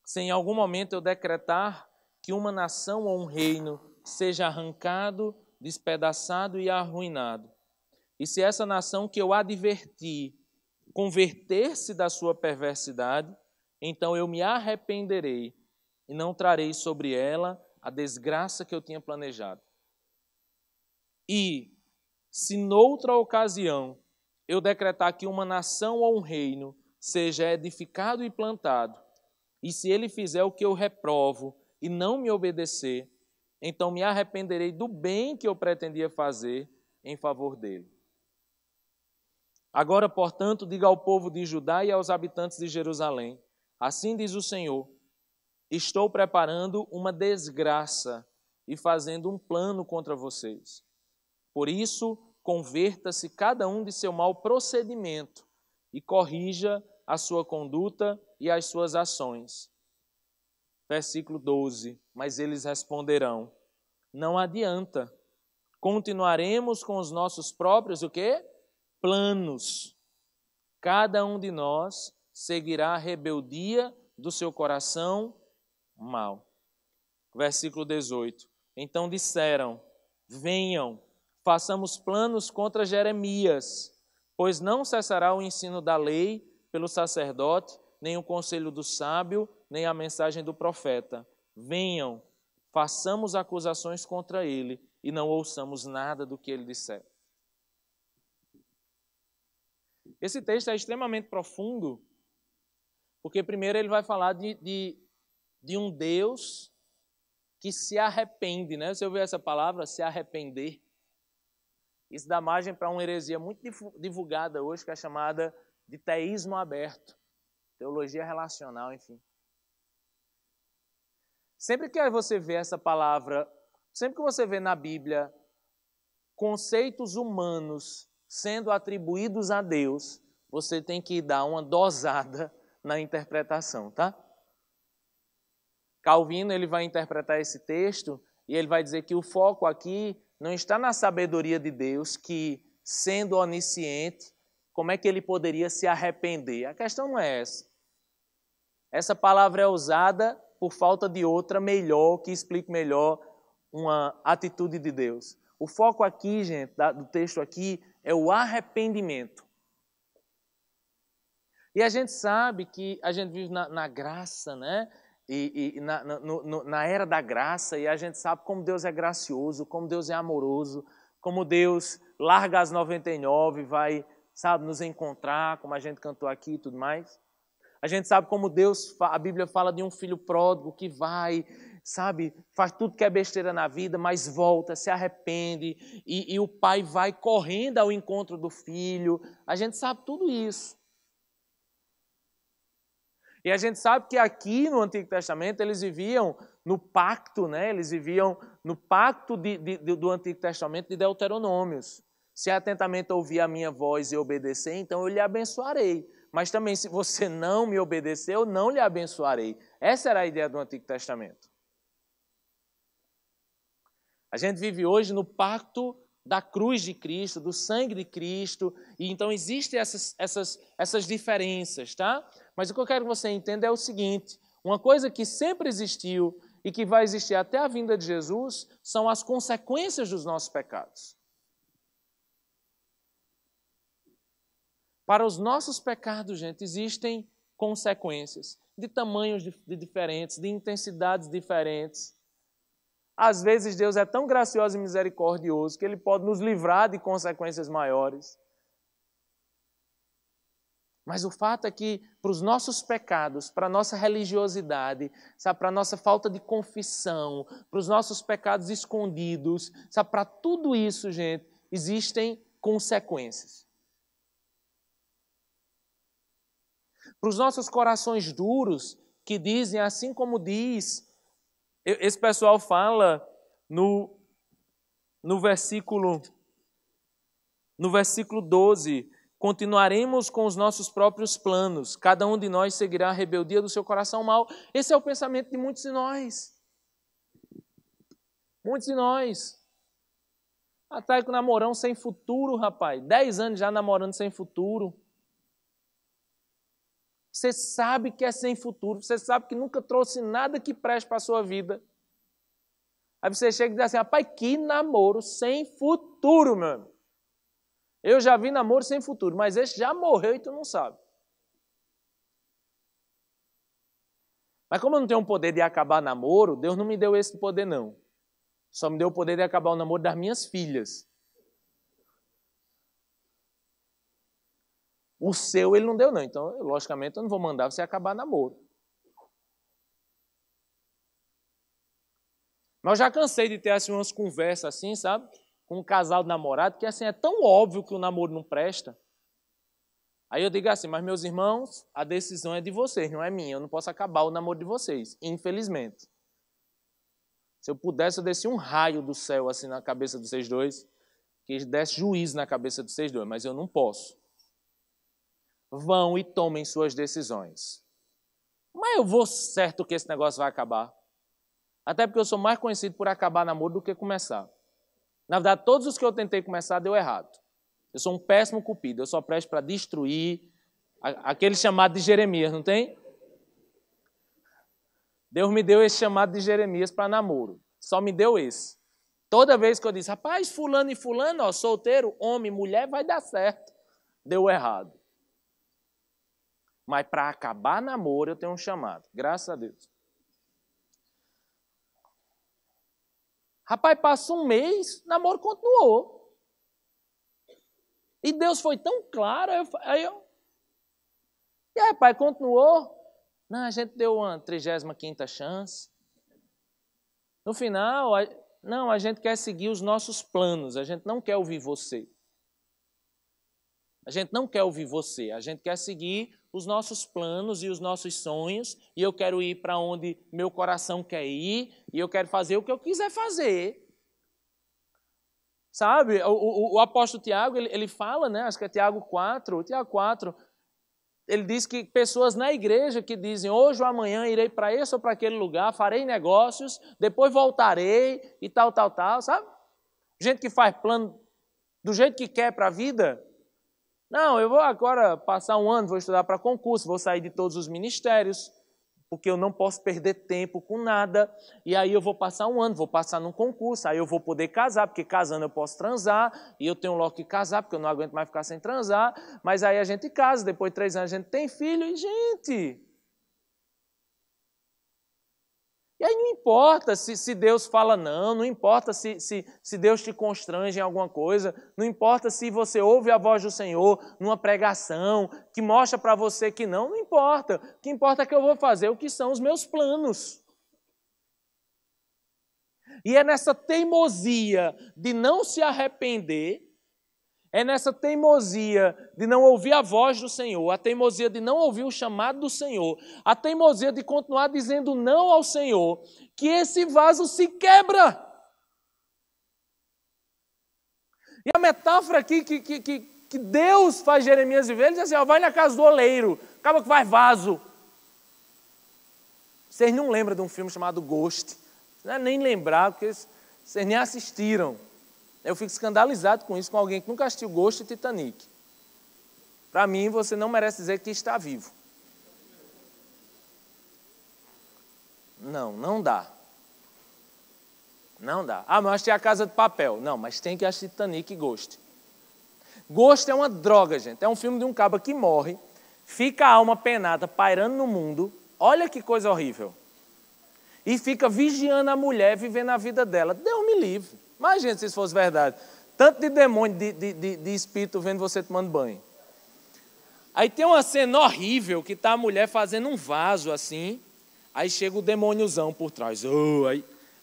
Se em algum momento eu decretar que uma nação ou um reino seja arrancado, despedaçado e arruinado, e se essa nação que eu adverti converter-se da sua perversidade, então eu me arrependerei e não trarei sobre ela a desgraça que eu tinha planejado. E se noutra ocasião eu decretar que uma nação ou um reino seja edificado e plantado, e se ele fizer o que eu reprovo e não me obedecer, então me arrependerei do bem que eu pretendia fazer em favor dele. Agora, portanto, diga ao povo de Judá e aos habitantes de Jerusalém: assim diz o Senhor, estou preparando uma desgraça e fazendo um plano contra vocês. Por isso, converta-se cada um de seu mau procedimento e corrija a sua conduta e as suas ações. Versículo 12. Mas eles responderão: não adianta. Continuaremos com os nossos próprios o quê? Planos. Cada um de nós seguirá a rebeldia do seu coração mau. Versículo 18. Então disseram: venham, façamos planos contra Jeremias, pois não cessará o ensino da lei pelo sacerdote, nem o conselho do sábio, nem a mensagem do profeta. Venham, façamos acusações contra ele e não ouçamos nada do que ele disser. Esse texto é extremamente profundo, porque primeiro ele vai falar de um Deus que se arrepende, né? Você ouviu essa palavra, se arrepender? Isso dá margem para uma heresia muito divulgada hoje, que é chamada de teísmo aberto, teologia relacional, enfim. Sempre que você vê essa palavra, sempre que você vê na Bíblia conceitos humanos sendo atribuídos a Deus, você tem que dar uma dosada na interpretação, tá? Calvino, ele vai interpretar esse texto e ele vai dizer que o foco aqui não está na sabedoria de Deus, que, sendo onisciente, como é que ele poderia se arrepender? A questão não é essa. Essa palavra é usada por falta de outra melhor, que explique melhor uma atitude de Deus. O foco aqui, gente, do texto aqui, é o arrependimento. E a gente sabe que a gente vive na graça, né? Na era da graça, e a gente sabe como Deus é gracioso, como Deus é amoroso, como Deus larga as 99 e vai, sabe, nos encontrar, como a gente cantou aqui e tudo mais. A gente sabe como Deus, a Bíblia fala de um filho pródigo que vai, sabe, faz tudo que é besteira na vida, mas volta, se arrepende, e o pai vai correndo ao encontro do filho. A gente sabe tudo isso. E a gente sabe que aqui no Antigo Testamento eles viviam no pacto, né? Eles viviam no pacto do Antigo Testamento de Deuteronômios. Se atentamente ouvir a minha voz e obedecer, então eu lhe abençoarei. Mas também, se você não me obedecer, eu não lhe abençoarei. Essa era a ideia do Antigo Testamento. A gente vive hoje no pacto da cruz de Cristo, do sangue de Cristo, e então existem essas diferenças, tá? Mas o que eu quero que você entenda é o seguinte: uma coisa que sempre existiu e que vai existir até a vinda de Jesus são as consequências dos nossos pecados. Para os nossos pecados, gente, existem consequências de tamanhos diferentes, de intensidades diferentes. Às vezes Deus é tão gracioso e misericordioso que Ele pode nos livrar de consequências maiores. Mas o fato é que para os nossos pecados, para a nossa religiosidade, sabe, para a nossa falta de confissão, para os nossos pecados escondidos, sabe, para tudo isso, gente, existem consequências. Para os nossos corações duros, que dizem, assim como diz, esse pessoal fala no versículo 12, continuaremos com os nossos próprios planos, cada um de nós seguirá a rebeldia do seu coração mau. Esse é o pensamento de muitos de nós. Muitos de nós. Até com namorão sem futuro, rapaz. 10 anos já namorando sem futuro. Você sabe que é sem futuro, você sabe que nunca trouxe nada que preste para a sua vida. Aí você chega e diz assim, rapaz, que namoro sem futuro, meu amigo. Eu já vi namoro sem futuro, mas esse já morreu e tu não sabe. Mas como eu não tenho o poder de acabar namoro, Deus não me deu esse poder, não. Só me deu o poder de acabar o namoro das minhas filhas. O seu ele não deu, não. Então, logicamente, eu não vou mandar você acabar namoro. Mas eu já cansei de ter assim, umas conversas assim, sabe? Com um casal de namorado, que assim, é tão óbvio que o namoro não presta. Aí eu digo assim, mas meus irmãos, a decisão é de vocês, não é minha. Eu não posso acabar o namoro de vocês, infelizmente. Se eu pudesse, eu descia um raio do céu assim na cabeça de vocês dois, que desse juízo na cabeça de vocês dois, mas eu não posso. Vão e tomem suas decisões. Mas eu vou certo que esse negócio vai acabar. Até porque eu sou mais conhecido por acabar namoro do que começar. Na verdade, todos os que eu tentei começar deu errado. Eu sou um péssimo cupido, eu só presto para destruir. Aquele chamado de Jeremias, não tem? Deus me deu esse chamado de Jeremias para namoro. Só me deu esse. Toda vez que eu disse, rapaz, fulano e fulano, ó, solteiro, homem, mulher, vai dar certo. Deu errado. Mas para acabar namoro eu tenho um chamado, graças a Deus. Rapaz, passa um mês, namoro continuou. E Deus foi tão claro, e aí, pai, continuou? Não, a gente deu uma 35ª chance. No final, não, a gente quer seguir os nossos planos, a gente não quer ouvir você. A gente não quer ouvir você, a gente quer seguir os nossos planos e os nossos sonhos, e eu quero ir para onde meu coração quer ir, e eu quero fazer o que eu quiser fazer. Sabe, o apóstolo Tiago, ele fala, né, acho que é Tiago 4, ele diz que pessoas na igreja que dizem, hoje ou amanhã irei para esse ou para aquele lugar, farei negócios, depois voltarei e tal, sabe? Gente que faz plano do jeito que quer para a vida. Não, eu vou agora passar um ano, vou estudar para concurso, vou sair de todos os ministérios, porque eu não posso perder tempo com nada, e aí eu vou passar um ano, vou passar num concurso, aí eu vou poder casar, porque casando eu posso transar, e eu tenho logo que casar, porque eu não aguento mais ficar sem transar, mas aí a gente casa, depois de 3 anos a gente tem filho, e gente... E aí não importa se Deus fala não importa se Deus te constrange em alguma coisa, não importa se você ouve a voz do Senhor numa pregação que mostra para você que não importa. O que importa é que eu vou fazer o que são os meus planos. E é nessa teimosia de não se arrepender, é nessa teimosia de não ouvir a voz do Senhor, a teimosia de não ouvir o chamado do Senhor, a teimosia de continuar dizendo não ao Senhor, que esse vaso se quebra. E a metáfora aqui que Deus faz Jeremias viver, ele diz assim, ó, vai na casa do oleiro, acaba que vai vaso. Vocês não lembram de um filme chamado Ghost? Não é nem lembrar, porque vocês nem assistiram. Eu fico escandalizado com isso, com alguém que nunca assistiu Ghost e Titanic. Para mim, você não merece dizer que está vivo. Não dá. Não dá. Ah, mas eu assisti A Casa de Papel. Não, mas tem que assistir Titanic e Ghost. Ghost é uma droga, gente. É um filme de um cabo que morre, fica a alma penada, pairando no mundo. Olha que coisa horrível. E fica vigiando a mulher, vivendo a vida dela. Deus me livre. Imagina se isso fosse verdade. Tanto de demônio, de espírito vendo você tomando banho. Aí tem uma cena horrível que está a mulher fazendo um vaso assim. Aí chega o demôniozão por trás.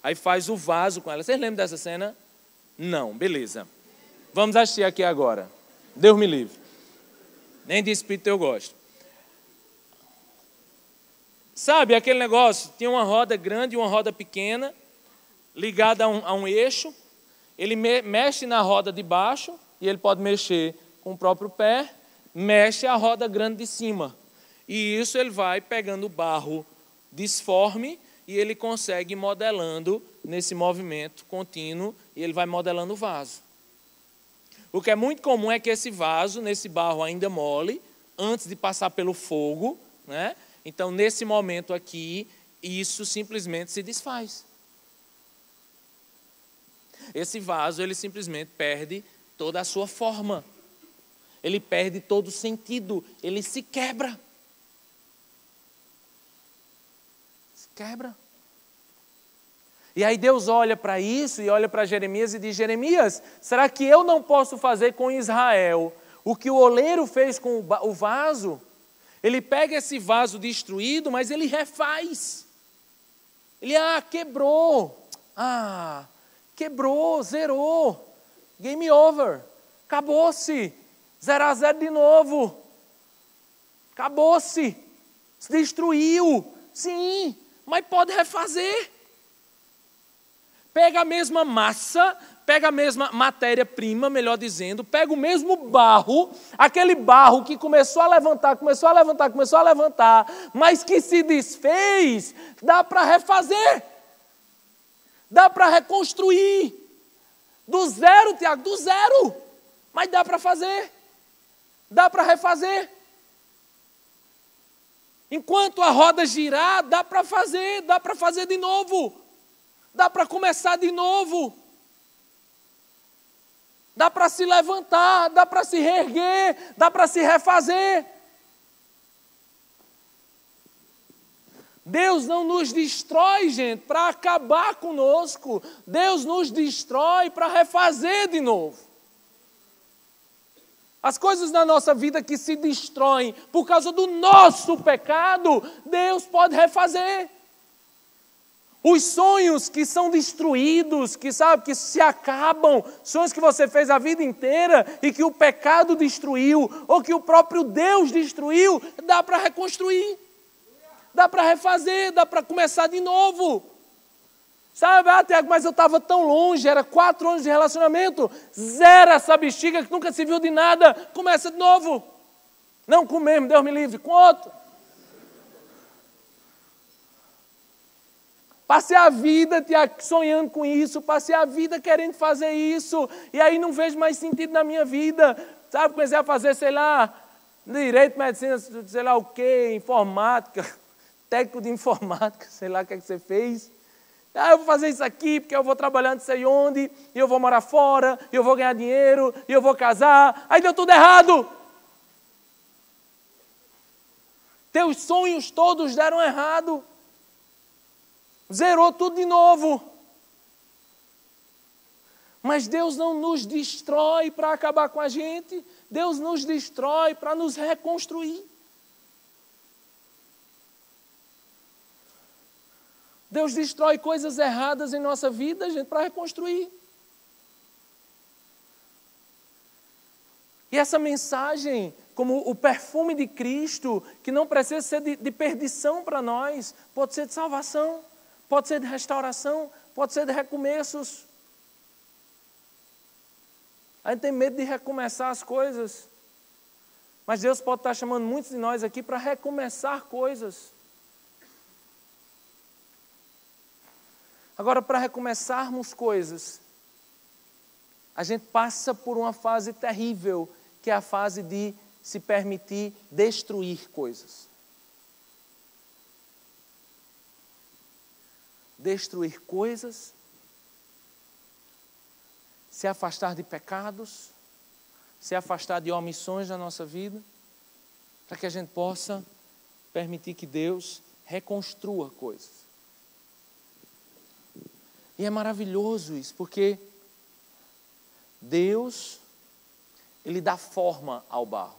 Aí faz o vaso com ela. Vocês lembram dessa cena? Não, beleza. Vamos assistir aqui agora. Deus me livre. Nem de espírito eu gosto. Sabe aquele negócio? Tinha uma roda grande e uma roda pequena, ligada a um eixo. Ele mexe na roda de baixo, e ele pode mexer com o próprio pé, mexe a roda grande de cima. E isso ele vai pegando o barro disforme, e ele consegue ir modelando nesse movimento contínuo, e ele vai modelando o vaso. O que é muito comum é que esse vaso, nesse barro ainda mole, antes de passar pelo fogo, né? Então, nesse momento aqui, isso simplesmente se desfaz. Esse vaso, ele simplesmente perde toda a sua forma. Ele perde todo o sentido. Ele se quebra. Se quebra. E aí Deus olha para isso e olha para Jeremias e diz: Jeremias, será que eu não posso fazer com Israel o que o oleiro fez com o vaso? Ele pega esse vaso destruído, mas ele refaz. Ele, quebrou. Quebrou, zerou. Game over. Acabou-se. 0-0 de novo. Acabou-se. Se destruiu. Sim, mas pode refazer. Pega a mesma massa, pega a mesma matéria-prima, melhor dizendo, pega o mesmo barro, aquele barro que começou a levantar, mas que se desfez, dá para refazer. Dá para reconstruir. Do zero, Tiago, do zero. Mas dá para fazer. Dá para refazer. Enquanto a roda girar, dá para fazer de novo. Dá para começar de novo. Dá para se levantar, dá para se reerguer, dá para se refazer. Deus não nos destrói, gente, para acabar conosco. Deus nos destrói para refazer de novo. As coisas na nossa vida que se destroem por causa do nosso pecado, Deus pode refazer. Os sonhos que são destruídos, que se acabam, sonhos que você fez a vida inteira e que o pecado destruiu, ou que o próprio Deus destruiu, dá para reconstruir, dá para refazer, dá para começar de novo. Sabe, Tiago, mas eu estava tão longe, era 4 anos de relacionamento, zera essa bexiga que nunca se viu de nada, começa de novo. Não com o mesmo, Deus me livre, com outro. Passei a vida, Tiago, sonhando com isso, passei a vida querendo fazer isso, e aí não vejo mais sentido na minha vida. Sabe, comecei a fazer, direito, medicina, sei lá o quê, informática, técnico de informática, sei lá o que é que você fez. Eu vou fazer isso aqui, porque eu vou trabalhar não sei onde, e eu vou morar fora, e eu vou ganhar dinheiro, e eu vou casar. Aí deu tudo errado. Teus sonhos todos deram errado. Zerou tudo de novo. Mas Deus não nos destrói para acabar com a gente. Deus nos destrói para nos reconstruir. Deus destrói coisas erradas em nossa vida, gente, para reconstruir. E essa mensagem, como o perfume de Cristo, que não precisa ser de perdição para nós, pode ser de salvação. Pode ser de restauração, pode ser de recomeços. A gente tem medo de recomeçar as coisas. Mas Deus pode estar chamando muitos de nós aqui para recomeçar coisas. Agora, para recomeçarmos coisas, a gente passa por uma fase terrível, que é a fase de se permitir destruir coisas. Destruir coisas, se afastar de pecados, se afastar de omissões na nossa vida, para que a gente possa permitir que Deus reconstrua coisas. E é maravilhoso isso, porque Deus, Ele dá forma ao barro.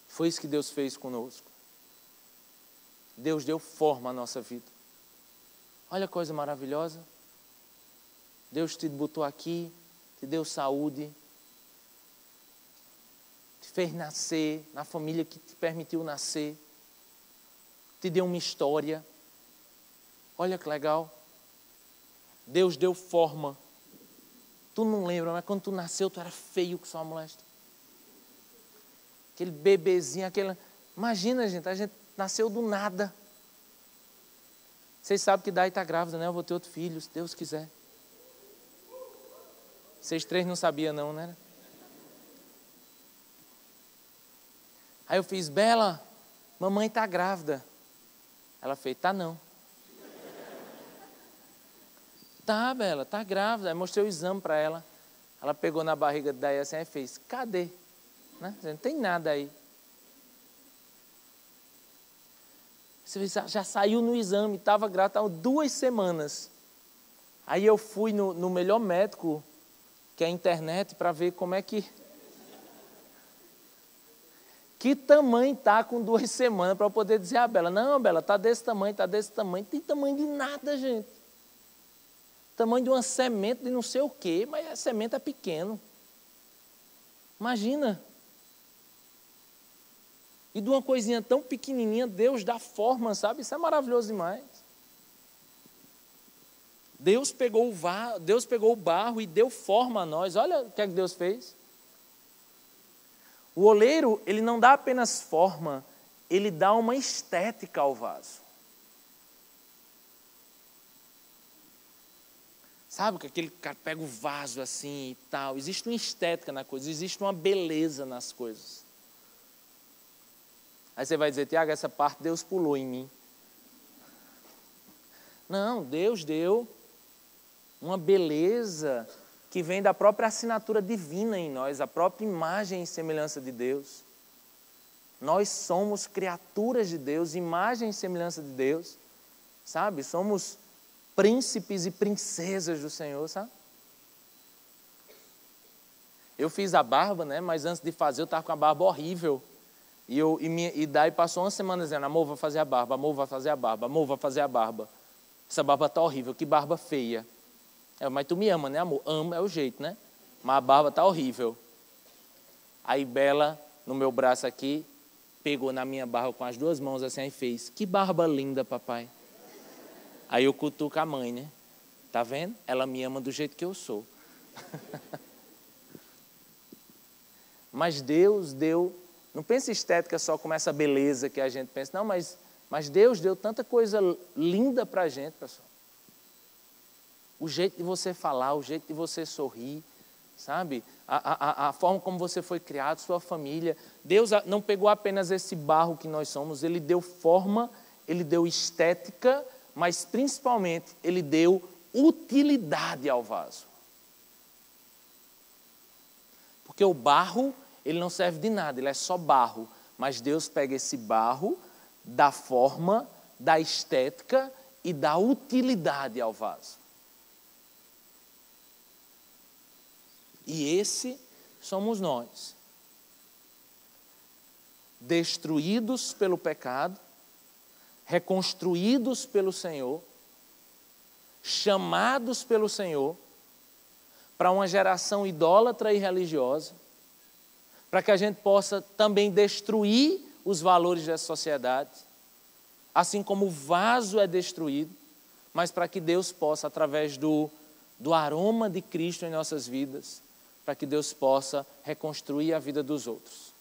Foi isso que Deus fez conosco. Deus deu forma à nossa vida. Olha a coisa maravilhosa. Deus te botou aqui, te deu saúde, te fez nascer na família que te permitiu nascer, te deu uma história. Olha que legal. Deus deu forma. Tu não lembra, mas quando tu nasceu, tu era feio que só uma molesta. Aquele bebezinho, Imagina, gente, a gente nasceu do nada. Vocês sabem que Dai está grávida, né? Eu vou ter outro filho, se Deus quiser. Vocês 3 não sabiam não, né? Aí eu fiz, Bela, mamãe está grávida. Ela fez, tá não. Tá, Bela, tá grávida. Aí mostrei o exame para ela. Ela pegou na barriga daí assim e fez, cadê? Né? Não tem nada aí. Você já saiu no exame, estava grávida, estava 2 semanas. Aí eu fui no melhor médico, que é a internet, para ver como é que tamanho está com 2 semanas, para eu poder dizer a Bela, não, Bela, está desse tamanho, está desse tamanho. Não tem tamanho de nada, gente. Tamanho de uma semente de não sei o quê, mas a semente é pequeno. Imagina. E de uma coisinha tão pequenininha, Deus dá forma, sabe? Isso é maravilhoso demais. Deus pegou o barro e deu forma a nós. Olha o que é que Deus fez. O oleiro, ele não dá apenas forma, ele dá uma estética ao vaso. Sabe que aquele cara pega o vaso assim e tal. Existe uma estética na coisa, existe uma beleza nas coisas. Aí você vai dizer, Tiago, essa parte Deus pulou em mim. Não, Deus deu uma beleza que vem da própria assinatura divina em nós, a própria imagem e semelhança de Deus. Nós somos criaturas de Deus, imagem e semelhança de Deus, sabe? Somos príncipes e princesas do Senhor, sabe? Eu fiz a barba, né? Mas antes de fazer eu estava com a barba horrível. E daí passou uma semana dizendo, amor, vou fazer a barba, amor, vou fazer a barba, amor, vou fazer a barba. Essa barba está horrível, que barba feia. Mas tu me ama, né, amor? Amo, é o jeito, né? Mas a barba está horrível. Aí Bela, no meu braço aqui, pegou na minha barba com as 2 mãos assim e fez, que barba linda, papai. Aí eu cutuco a mãe, né? Tá vendo? Ela me ama do jeito que eu sou. Mas Deus deu, não pensa em estética só como essa beleza que a gente pensa, não, mas Deus deu tanta coisa linda para a gente, pessoal. O jeito de você falar, o jeito de você sorrir, sabe? A forma como você foi criado, sua família. Deus não pegou apenas esse barro que nós somos, Ele deu forma, Ele deu estética, mas principalmente Ele deu utilidade ao vaso. Porque o barro, ele não serve de nada, ele é só barro. Mas Deus pega esse barro, dá forma, dá estética e dá utilidade ao vaso. E esse somos nós. Destruídos pelo pecado, reconstruídos pelo Senhor, chamados pelo Senhor, para uma geração idólatra e religiosa, para que a gente possa também destruir os valores da sociedade, assim como o vaso é destruído, mas para que Deus possa, através do aroma de Cristo em nossas vidas, para que Deus possa reconstruir a vida dos outros.